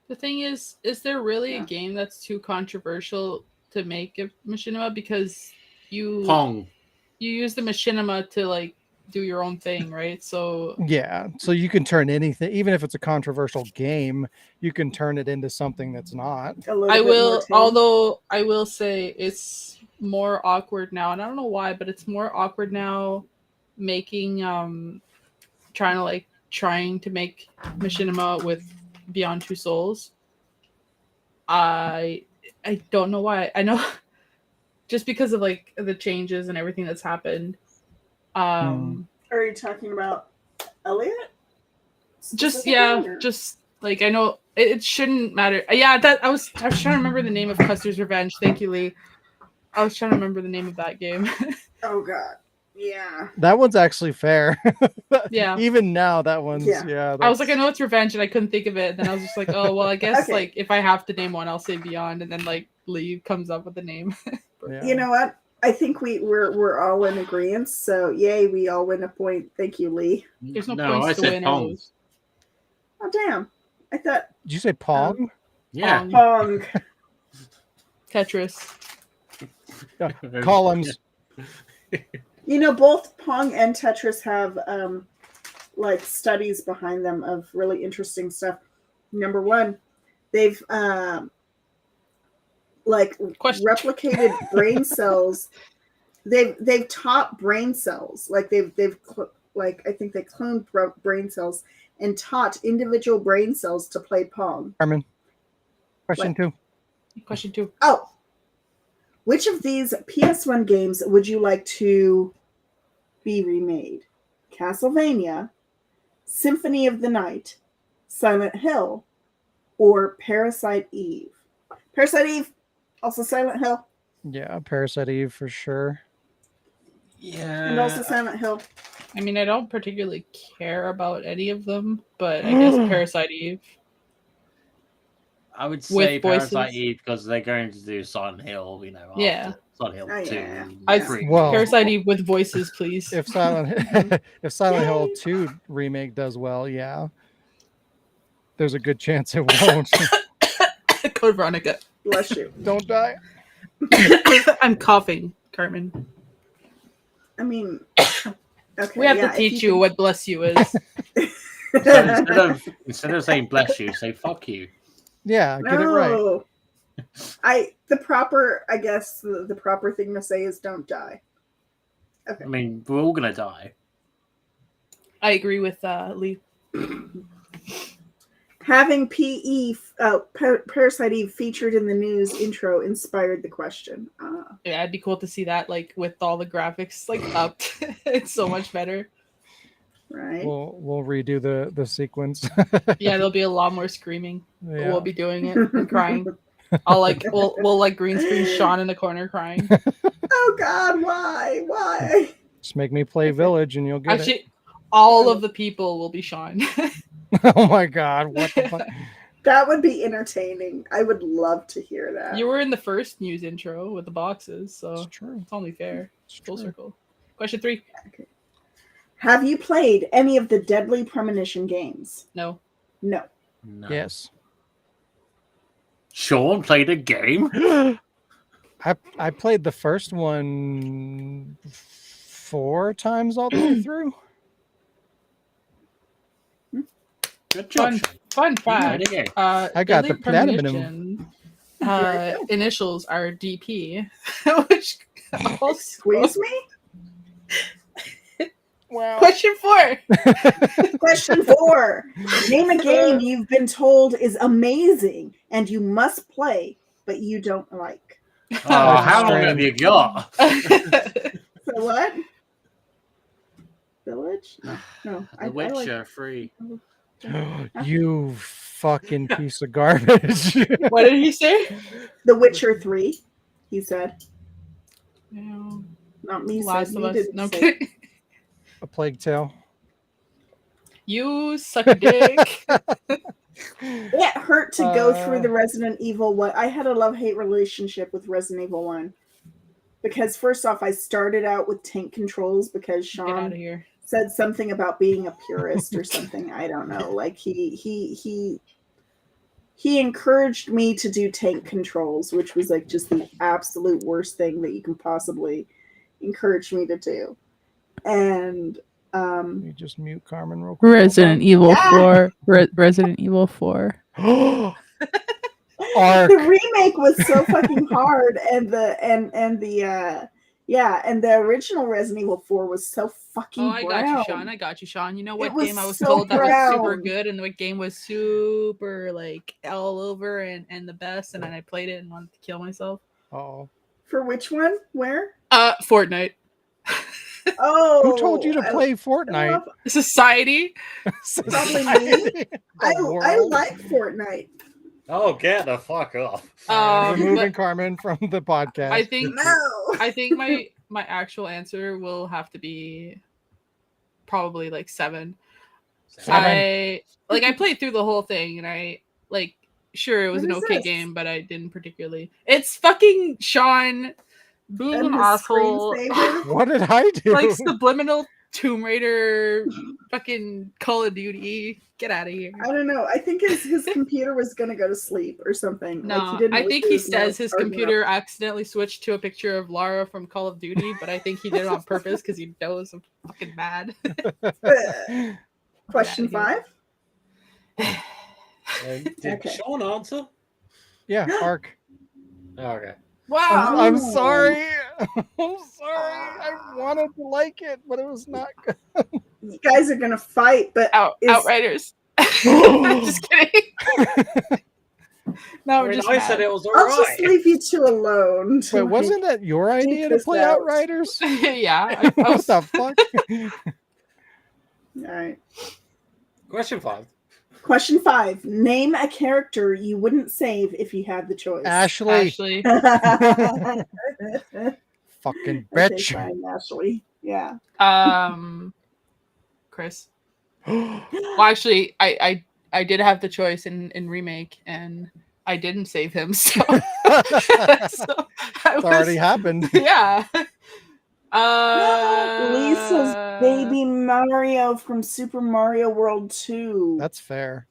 the thing is there really Yeah. a game that's too controversial to make a machinima? Because you Pong. use the machinima to like do your own thing, right? So Yeah, so you can turn anything, even if it's a controversial game, you can turn it into something that's not. A little I bit more will, tame. although I will say it's more awkward now, and I don't know why, but it's more awkward now making trying to make machinima with Beyond Two Souls. I don't know why. I know just because of like the changes and everything that's happened. Are you talking about Elliot? Just Specifically, or- just like I know it shouldn't matter. Yeah, that I was trying to remember the name of Custer's Revenge. Thank you, Lee. I was trying to remember the name of that game. Oh god. Yeah. That one's actually fair. Yeah. Even now, that one's Yeah. I was like, I know it's Revenge, and I couldn't think of it. And then I was just like, oh well, I guess Okay. like if I have to name one, I'll say Beyond, and then like Lee comes up with the name. Yeah. You know what? I think we're all in agreement. So yay, we all win a point. Thank you, Lee. There's no I points to said win or Pong. lose. Oh damn. I thought Did you say Pong? Yeah. Pong. Tetris. Columns. You know, both Pong and Tetris have like studies behind them of really interesting stuff. Number one, they've like Question. replicated brain cells. They've taught brain cells, like like I think they cloned brain cells and taught individual brain cells to play Pong. Carmen. Question What? 2. Question 2. Oh, which of these PS1 games would you like to be remade? Castlevania, Symphony of the Night, Silent Hill, or Parasite Eve? Parasite Eve, also Silent Hill, Yeah, Parasite Eve for sure. Yeah. and also Silent Hill. I mean, I don't particularly care about any of them, but I guess Parasite Eve. I would say With Parasite voices. Eve because they're going to do Silent Hill, you know, Yeah. after Silent Hill Oh, 2. yeah. I'd- 3. Well- Parasite Eve with voices, please. If Silent Hill 2 remake does well, yeah. There's a good chance it won't. Code Veronica. Bless you. Don't die. I'm coughing, Cartman. I mean, okay. We have yeah, to if teach you what bless you is. So instead of saying bless you, say fuck you. Yeah, get it right. No. The proper thing to say is don't die. I mean, we're all gonna die. I agree with Lee. Having Parasite Eve featured in the news intro inspired the question. Yeah, it'd be cool to see that, like with all the graphics like up. It's so much better. Right. We'll redo the sequence. Yeah, there'll be a lot more screaming. Yeah. We'll be doing it and crying. I'll like we'll like green screen Sean in the corner crying. Oh God, why? Why? Just make me play Village and you'll get it. Actually, all of the people will be Sean. Oh my God! What the fuck? That would be entertaining. I would love to hear that. You were in the first news intro with the boxes, so It's true. it's only fair. It's Full true. circle. Question 3. Have you played any of the Deadly Premonition games? No. No. No. Yes. Sean played a game. I played the first one 4 times all the way through. Good job. Fun Sean. You played fact. a game. I got Deadly the platinum. Premonition, Very good. initials are DP, which Squeeze me? Wow. Question 4. Question 4. Name a game you've been told is amazing and you must play, but you don't like. Oh, how long have you got? So what? Village? No. The Witcher 3. You fucking piece of garbage. What did he say? The Witcher 3, he said. No. Not me. Last Said. of Me Us. didn't No say. kidding. A Plague Tale. You suck a dick. It hurt to go through Uh, the Resident Evil one. I had a love-hate relationship with Resident Evil 1. because first off, I started out with tank controls because Get out of Sean here. said something about being a purist or something. I don't know. Like he encouraged me to do tank controls, which was like just the absolute worst thing that you can possibly encourage me to do. And You just mute Carmen real quick. Resident Evil Yeah. 4. Resident Evil 4. Arc. the remake was so fucking hard, and the original Resident Evil 4 was so fucking Oh, I got you, brown. Sean. I got you, Sean. You know It what was game I was so told that was super brown. good, and what game was super like all over and the best, and then I played it and wanted to kill myself. Oh, For which one? Where? Fortnite. Oh, who told you to play Fortnite? love- Society. Probably me. I world. like Fortnite. Oh, get the fuck off. Removing But Carmen from the podcast. I think No. I think my actual answer will have to be probably like 7. I played through the whole thing, and I like sure it was What an is okay this? game, but I didn't particularly. It's fucking Sean being And an his asshole. screensaver? What did I do? Like subliminal Tomb Raider, fucking Call of Duty. Get out of here. I don't know. I think his computer was gonna go to sleep or something. No, Like, he didn't I leave think he his says notes his hard computer accidentally switched to a picture of Lara from Call of Duty, but I think he did it on purpose because he knows I'm fucking mad. enough. Question Get outta 5. Did Okay. Sean answer? Yeah, Arc. Oh, okay. Wow. I'm Oh. sorry. I'm sorry. I wanted to like it, but it was not good. You guys are gonna fight, but is- Outriders. I'm just kidding. No, I we're mean, just I mad. said it was I'll alright. just leave you two alone. to, Wait, like, wasn't that your idea to this play out. Outriders? Yeah. What the fuck? All right. Question 5. Question 5. Name a character you wouldn't save if you had the choice. Ashley. Actually, Fucking Okay, bitch. fine, Ashley. Yeah. Chris. Well, actually, I did have the choice in remake, and I didn't save him. So, It's already happened. Yeah. Lisa's baby Mario from Super Mario World 2. That's fair.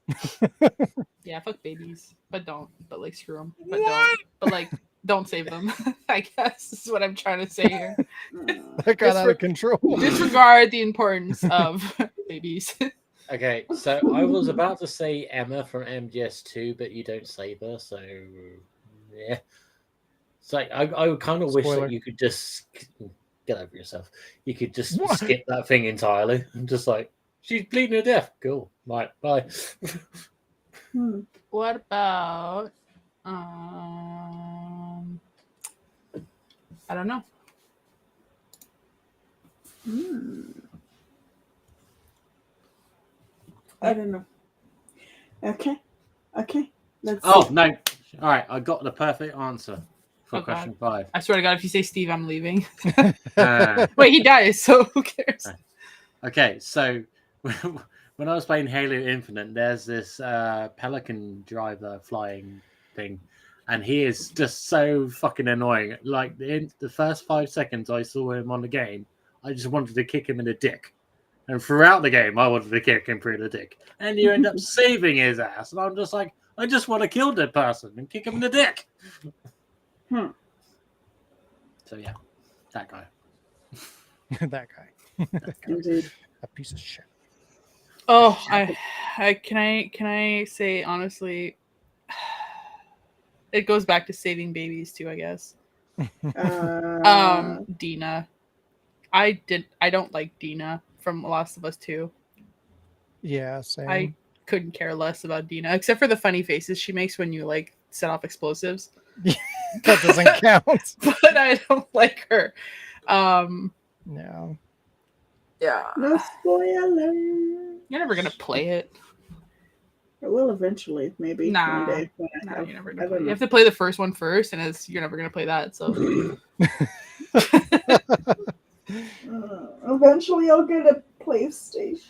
Yeah, fuck babies, but like screw them, but like don't save them. I guess is what I'm trying to say here. That got out of control. Disregard the importance of babies. Okay, so I was about to say Emma from MGS2, but you don't save her, so yeah. It's like I would kind of wish Spoiler. that you could just get over yourself. You could just What? skip that thing entirely and just like she's bleeding to death. Cool, right, bye. What about I don't know. I don't know. Okay. Let's Oh see. no! All right, I got the perfect answer for Oh, God. question 5. I swear to God, if you say Steve, I'm leaving. Uh, Wait, he dies, so who cares? Okay, so when I was playing Halo Infinite, there's this Pelican driver flying thing, and he is just so fucking annoying. Like in the first 5 seconds I saw him on the game, I just wanted to kick him in the dick. And throughout the game, I wanted to kick him through the dick. And you end up saving his ass. And I'm just like, I just want to kill that person and kick him in the dick. So yeah, that guy. That guy. Indeed. A piece of shit. Oh, I can I say honestly, it goes back to saving babies too, I guess. Dina. I don't like Dina from Last of Us 2. Yeah, same. I couldn't care less about Dina, except for the funny faces she makes when you like set off explosives. That doesn't count. But I don't like her. No. Yeah. No spoiler. You're never gonna play it. I will eventually, maybe Nah. one day. when I No, have- you're never I gonna play. don't You know. have to play the first one first, and you're never gonna play that. So Eventually, I'll get a PlayStation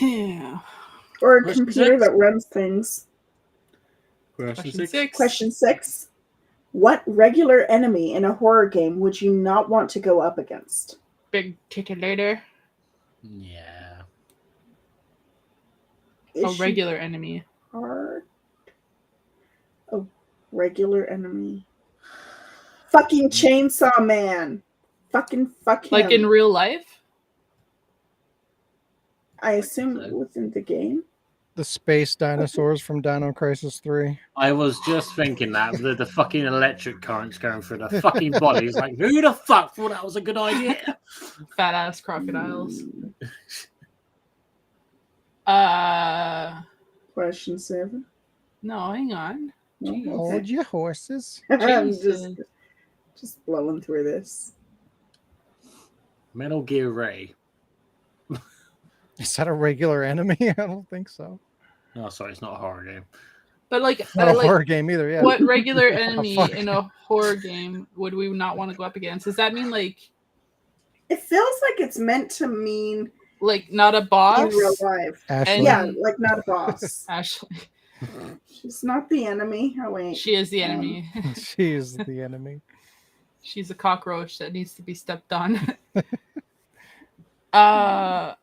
yeah. or a Question computer 6? that runs things. Question Question 6. 6. Question 6. What regular enemy in a horror game would you not want to go up against? Big titillator. Yeah. Is A she regular enemy. hard? A regular enemy. Fucking Chainsaw Man. Fucking fuck him. Like in real life? I assume So. within the game. The space dinosaurs from Dino Crisis 3. I was just thinking that the fucking electric currents going through the fucking bodies. Like, who the fuck thought that was a good idea? Fat ass crocodiles. Question 7. No, hang on. No, Hold okay. your horses. I'm Jesus. just blowing through this. Metal Gear Ray. Is that a regular enemy? I don't think so. Oh, sorry, it's not a horror game. But like, Not a like horror game either. Yeah. what regular enemy fuck? in a horror game would we not want to go up against? Does that mean like It feels like it's meant to mean not a boss? in real life. Ashley. Yeah, like not a boss. Ashley, She's not the enemy. Oh wait. she is the enemy. She is the enemy. She's a cockroach that needs to be stepped on. uh,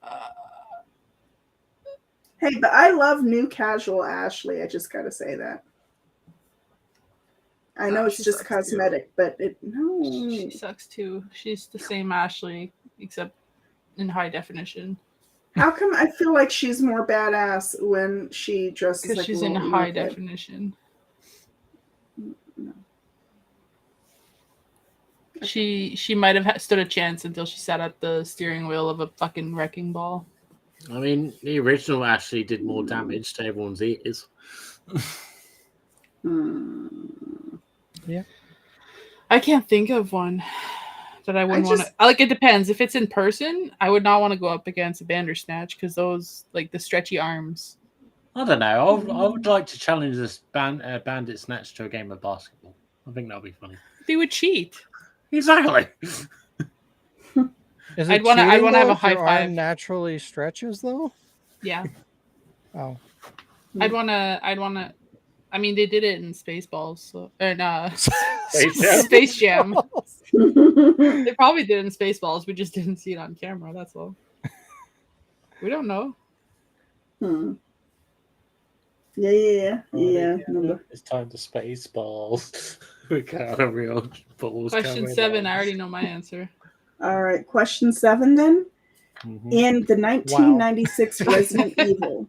Hey, but I love new casual Ashley. I just gotta say that. I know it's she just sucks too. cosmetic, but she no. sucks too. She's the same Ashley, except in high definition. How come I feel like she's more badass when she dresses Because like she's a in little high emo kid? definition. No. She might have stood a chance until she sat at the steering wheel of a fucking wrecking ball. I mean, the original actually did more damage to everyone's ears. Yeah. I can't think of one that I wouldn't want to. Like, it depends. If it's in person, I would not want to go up against a Bandersnatch because those, like, the stretchy arms. I don't know. I would like to challenge this bandit snatch to a game of basketball. I think that'll be funny. They would cheat. Exactly. Is I'd it wanna cheating, have though, a if your high five. arm naturally stretches though? Yeah. Oh. I'd wanna. I mean, they did it in Spaceballs, so and Space Jam. Space Jam. They probably did it in Spaceballs. We just didn't see it on camera. That's all. We don't know. Yeah. Number. It's time to space balls. We got a real balls. Question 7. I already know my answer. All right, question 7 then. Mm-hmm. In the 1996 Resident Evil,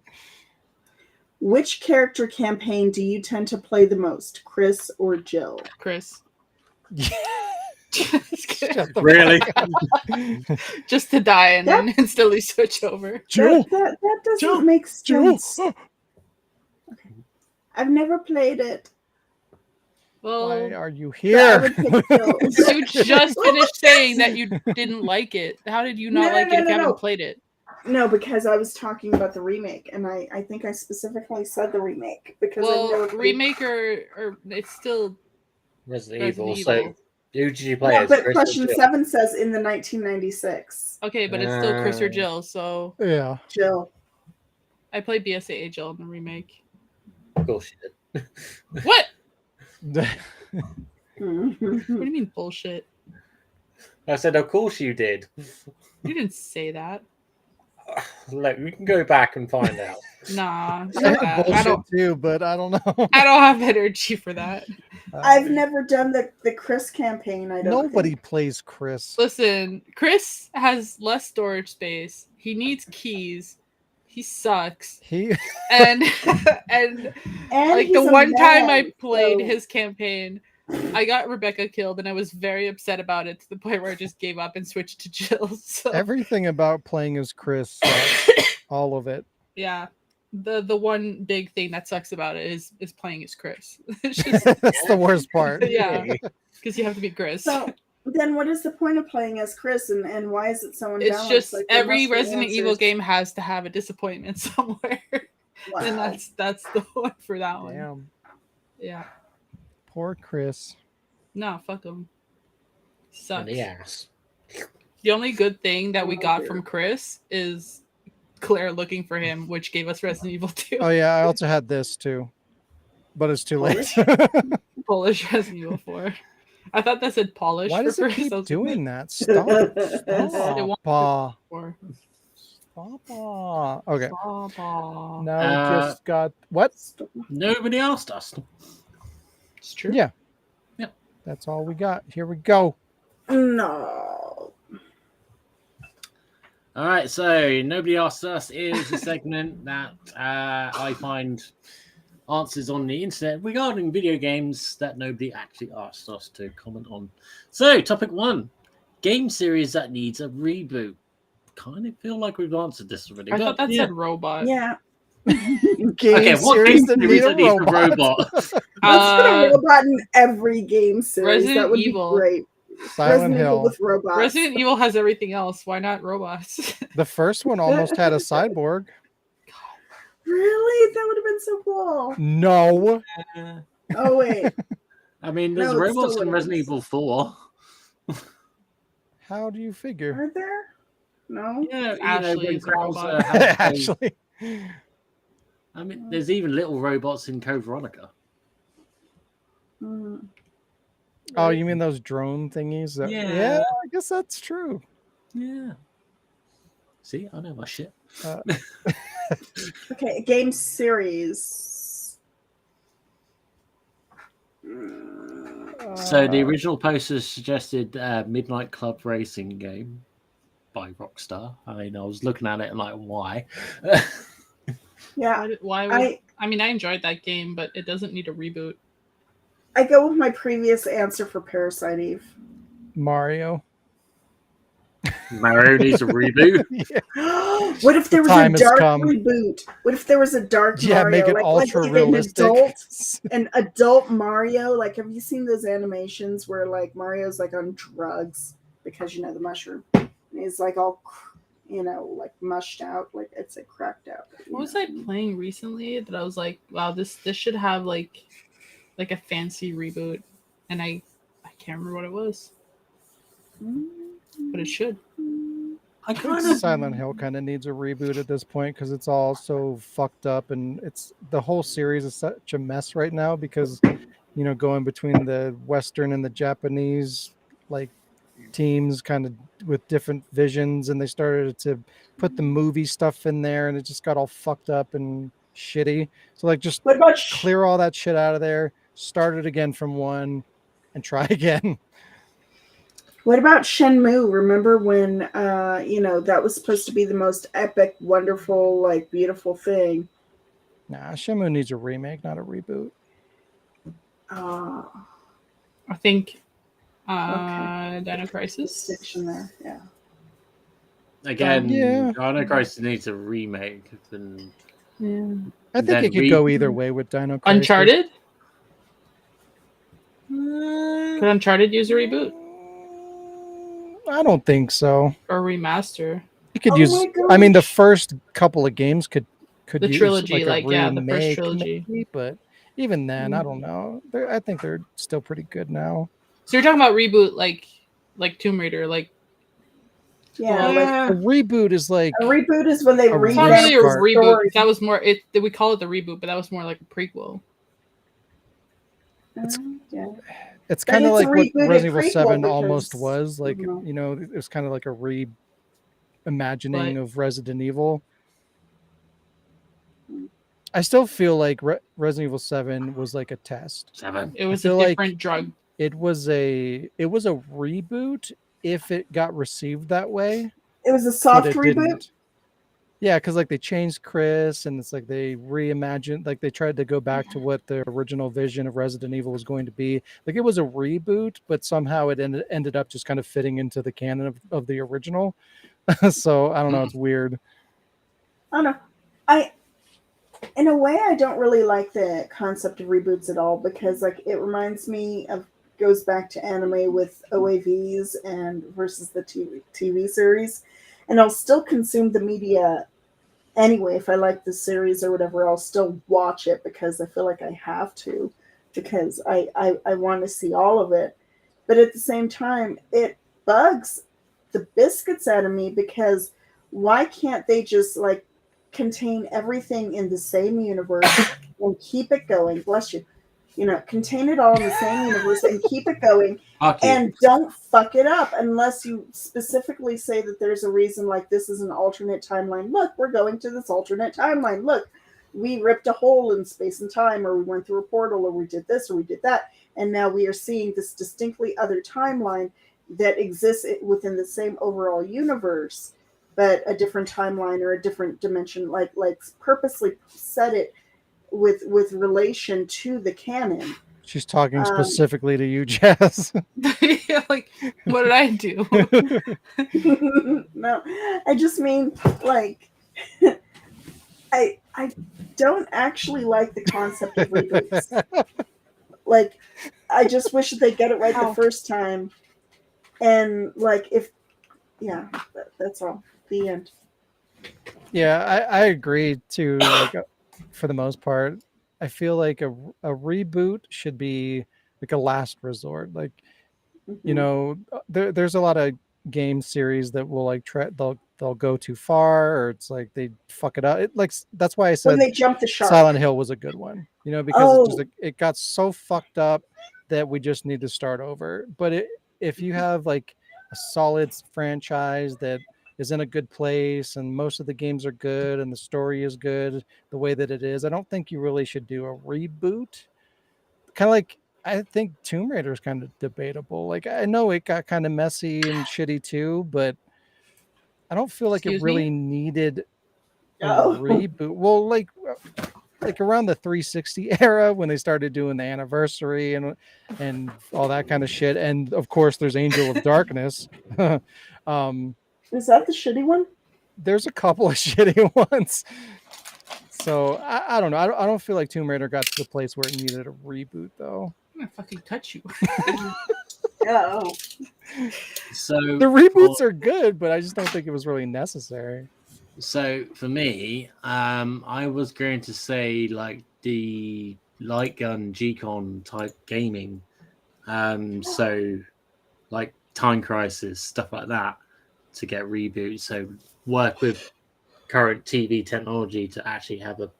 which character campaign do you tend to play the most, Chris or Jill? Chris. Really? Just to die and then instantly switch over. That doesn't make sense. I've never played it. Well, Why are you I here? would pick Jill. you just finished saying that you didn't like it. How did you not like it if you haven't played it? No, because I was talking about the remake, and I think I specifically said the remake because remake or it's still Resident Resident Evil. Evil. So, who did you play No, as? but Chris or question Jill? 7 says in the 1996. Okay, but it's still Chris or Jill. So Yeah. Jill. I played BSAA Jill in the remake. Of course you did. What? Oh, What do you mean bullshit? I said, of course you did. You didn't say that. Look, we can go back and find out. Nah, I fuck have that. bullshit too, but I don't know. I don't have energy for that. I've never done the Chris campaign. I don't. Nobody think. plays Chris. Listen, Chris has less storage space. He needs keys. He sucks. He And And like he's the a one time man, I played so- his campaign, I got Rebecca killed and I was very upset about it to the point where I just gave up and switched to Jill. So everything about playing as Chris sucks. All of it. yeah. The one big thing that sucks about it is playing as Chris. It's just That's the worst part. yeah. Because you have to be Chris. So then, what is the point of playing as Chris, and why is it so unbalanced? It's just Like, there every must be Resident Evil answers. game has to have a disappointment somewhere. Wow. And that's the one for that one. Damn. Yeah. Poor Chris. No, fuck him. In Sucks. the ass. The only good thing that we Oh, got dear. from Chris is Claire looking for him, which gave us Resident Evil 2. Oh yeah, I also had this too, but it's too late. Polish Resident Evil 4. I thought that said Polish. Why for does it first. keep I was like, doing that? Stop. It Stop. wants Four. Stop. Okay. Papa. Now we just got what? Nobody asked us. It's true. Yeah. Yeah. That's all we got. Here we go. No. All right, so Nobody Asked Us is a segment that I find answers on the internet regarding video games that nobody actually asked us to comment on. So, topic 1, game series that needs a reboot. Kind of feel like we've answered this already. I thought that said robot. Yeah. Okay, what series game that series that need a needs a robot? Let's put a robot in every game series. Resident That would Evil. be great. Silent Hill. with robots. Resident Evil has everything else. Why not robots? The first one almost had a cyborg. Really? That would have been so cool. No. Oh wait. I mean, there's No, it robots still in would've Resident been Evil 4. How do you figure? Are there? No. Yeah, Ashley when is a Kratos, robot. has those- Actually. I mean, there's even little robots in Code Veronica. Hmm. Oh, you mean those drone thingies? Yeah. I guess that's true. Yeah. See, I know my shit. Okay, a game series. So the original posters suggested Midnight Club Racing game by Rockstar. I mean, I was looking at it and like, why? Yeah, Why would I mean I enjoyed that game, but it doesn't need a reboot. I go with my previous answer for Parasite Eve. Mario. Mario needs a reboot. Yeah. What if there was time a has dark come. reboot? What if there was a dark Yeah, Mario? make it like ultra an realistic. an adult Mario? Like, have you seen those animations where like Mario's like on drugs because the mushroom? And he's like all, like mushed out, like it's like cracked out. What was I playing recently that I was like, wow, this should have like a fancy reboot, and I can't remember what it was, but it should. I I kind think of Silent Hill kind of needs a reboot at this point because it's all so fucked up, and the whole series is such a mess right now because going between the Western and the Japanese like teams kind of with different visions, and they started to put the movie stuff in there, and it just got all fucked up and shitty. So like just What about clear all that shit out of there, start it again from one, and try again. What about Shenmue? Remember when that was supposed to be the most epic, wonderful, like beautiful thing? Nah, Shenmue needs a remake, not a reboot. Uh, I think Okay. Dino Crisis. Fiction there, yeah. again, Yeah. Dino Crisis needs a remake. And Yeah. I think Then it could go either way with Dino Crisis. Uncharted. Could Uncharted use a reboot I don't think so. or remaster? You could Oh use. my I mean, the gosh. first couple of games could The use trilogy, a the first remake, trilogy. maybe, but even then, I don't know. I think they're still pretty good now. So you're talking about reboot, like Tomb Raider, like Yeah, Yeah. A reboot is like a reboot is when they A it's not revamp really a the restart. reboot. story. That was more it. We call it the reboot, but that was more like a prequel. Yeah. it's But kind of it's a like what rebooted Resident Evil prequel 7 almost because- was. Like Mhm. it was kind of like a reimagining But- of Resident Evil. I still feel like Resident Evil 7 was like a test. 7. It was a feel like- different drug. It was a reboot if it got received that way. It was a But soft it reboot. didn't. Yeah, because like they changed Chris, and it's like they reimagined, like they tried to go back to what the original vision of Resident Evil was going to be. Like it was a reboot, but somehow it ended up just kind of fitting into the canon of the original. So I don't know, it's weird. I don't know. In a way, I don't really like the concept of reboots at all because, like, it reminds me of goes back to anime with OAVs and versus the TV series, and I'll still consume the media anyway. If I like the series or whatever, I'll still watch it because I feel like I have to because I want to see all of it. But at the same time, it bugs the biscuits out of me because why can't they just like contain everything in the same universe and keep it going? Bless you. contain it all in the same universe and keep it going. Fuck you. And don't fuck it up unless you specifically say that there's a reason, like this is an alternate timeline. Look, we're going to this alternate timeline. Look, we ripped a hole in space and time, or we went through a portal, or we did this, or we did that. And now we are seeing this distinctly other timeline that exists within the same overall universe, but a different timeline or a different dimension, like purposely set it with relation to the canon. She's talking specifically to you, Jazz. Like, what did I do? No, I just mean like I don't actually like the concept of reboots. Like, I just wish that they get it right the first time. And like, that's all. The end. Yeah, I agree too. Like, for the most part, I feel like a reboot should be like a last resort. Like, there's a lot of game series that will like they'll go too far, or it's like they fuck it up. That's why I said when they jump the shark. Silent Hill was a good one, because it got so fucked up that we just need to start over. But if you have like a solid franchise that is in a good place and most of the games are good and the story is good the way that it is, I don't think you really should do a reboot. Kind of like, I think Tomb Raider is kind of debatable. Like, I know it got kind of messy and shitty too, but I don't feel like it really needed a reboot. Well, like around the 360 era when they started doing the anniversary and all that kind of shit. And of course, there's Angel of Darkness. Is that the shitty one? There's a couple of shitty ones. So I don't know. I don't feel like Tomb Raider got to the place where it needed a reboot, though. I'm gonna fucking touch you. Oh. So the reboots are good, but I just don't think it was really necessary. So for me, I was going to say like the light gun G-Con type gaming. So like Time Crisis, stuff like that, to get reboots. So work with current TV technology to actually have a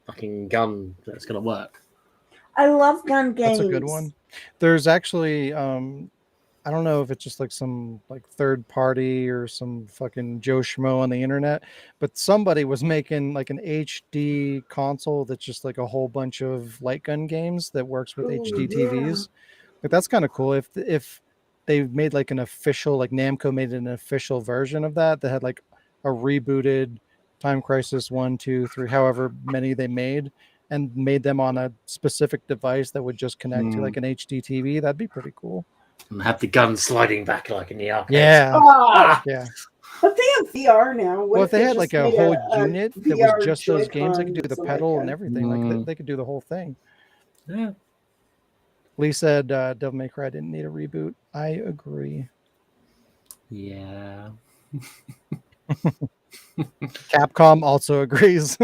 fucking gun that's going to work. I love gun games. That's a good one. There's actually, I don't know if it's just like some like third party or some fucking Joe Schmo on the internet, but somebody was making like an HD console that's just like a whole bunch of light gun games that works with HD TVs. But that's kind of cool. If they made like an official, like Namco made an official version of that had like a rebooted Time Crisis 1, 2, 3, however many they made, and made them on a specific device that would just connect to like an HD TV, that'd be pretty cool. And have the gun sliding back like in the arcade. Yeah. Yeah. But they have VR now. Well, if they had like a whole unit that was just those games, they could do the pedal and everything. Like they could do the whole thing. Yeah. Lee said Devil May Cry didn't need a reboot. I agree. Yeah. Capcom also agrees.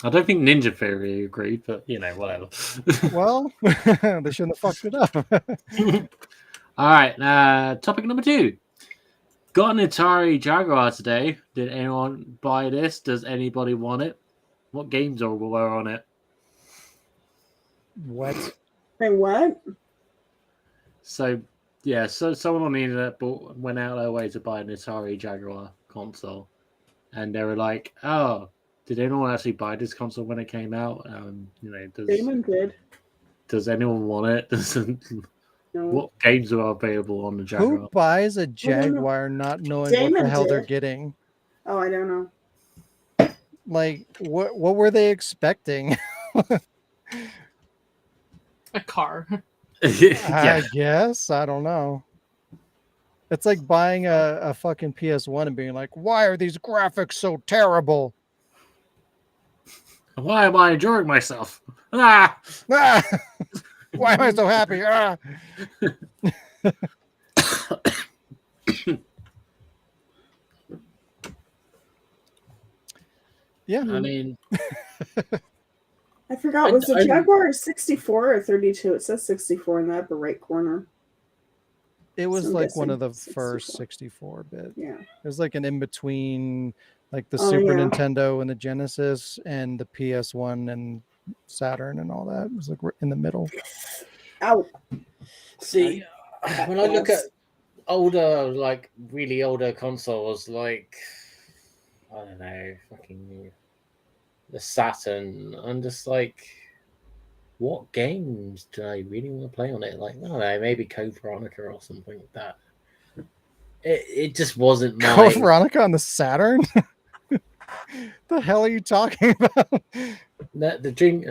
I don't think Ninja Theory agreed, but whatever. Well, they shouldn't have fucked it up. All right, topic number 2. Got an Atari Jaguar today. Did anyone buy this? Does anybody want it? What games were on it? What? Hey, what? So someone on the internet went out their way to buy an Atari Jaguar console, and they were like, "Oh, did anyone actually buy this console when it came out? Damon did. Does anyone want it? No. What games are available on the Jaguar?" Who buys a Jaguar not knowing what the hell they're getting? Oh, I don't know. Like, what were they expecting? A car. I guess. I don't know. It's like buying a fucking PS1 and being like, why are these graphics so terrible? Why am I enjoying myself? Ah! Why am I so happy? Ah! Yeah. I mean, I forgot. Was the Jaguar 64 or 32? It says 64 in the upper right corner. It was like one of the first 64-bit. Yeah. It was like an in-between, like the Super Nintendo and the Genesis and the PS1 and Saturn and all that. It was like in the middle. Ow. See, when I look at older, like really older consoles, like I don't know, fucking the Saturn, I'm just like, what games do I really want to play on it? Like, I don't know, maybe Code Veronica or something like that. It just wasn't my. Code Veronica on the Saturn? The hell are you talking about? The dream.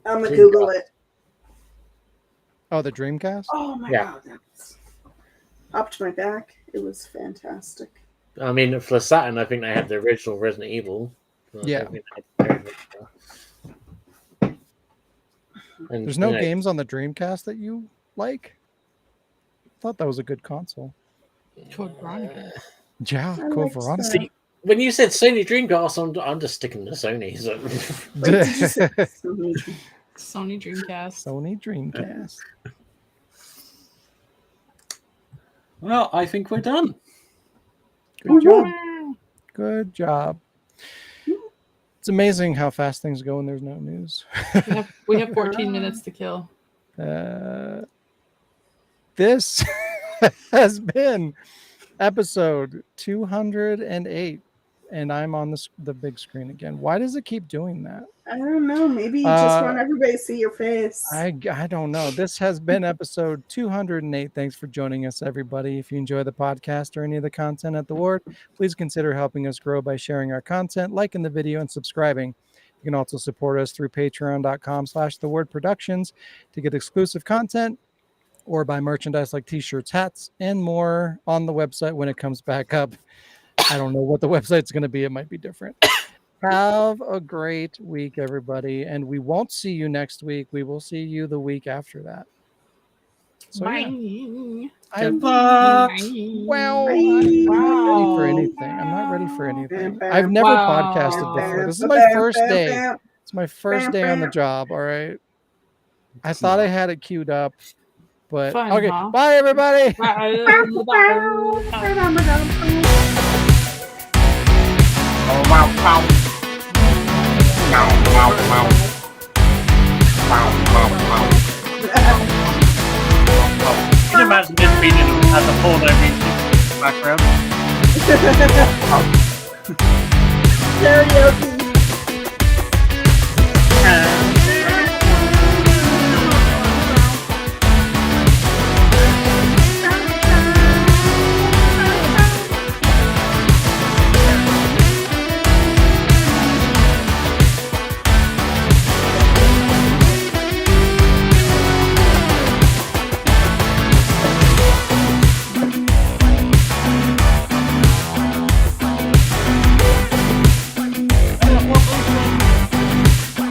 I'm gonna Google it. Oh, the Dreamcast? Oh my god, that was up to my back. It was fantastic. I mean, for Saturn, I think they had the original Resident Evil. Yeah. And, There's no games on the Dreamcast that you like? I thought that was a good console. Code Veronica. Yeah, I Code liked Veronica. that. See, when you said Sony Dreamcast, I'm just sticking to Sony. So. Wait, did you say Sony? Sony Dreamcast. Sony Dreamcast. Well, I think we're done. Good job. Good job. It's amazing how fast things go when there's no news. We have 14 minutes to kill. This has been episode 208, and I'm on the big screen again. Why does it keep doing that? I don't know. Maybe you just want everybody to see your face. I don't know. This has been episode 208. Thanks for joining us, everybody. If you enjoy the podcast or any of the content at The Ward, please consider helping us grow by sharing our content, liking the video, and subscribing. You can also support us through patreon.com/thewordproductions to get exclusive content or buy merchandise like t-shirts, hats, and more on the website when it comes back up. I don't know what the website's going to be. It might be different. Have a great week, everybody. And we won't see you next week. We will see you the week after that. So, Bye. yeah. Good luck. Well, Bye. I'm not ready for anything. I've never podcasted before. This is my first day. It's my first day on the job. All right. I thought I had it queued up, but Fun, okay. huh? Bye, everybody. Can you imagine this being as a porno music background? Karaoke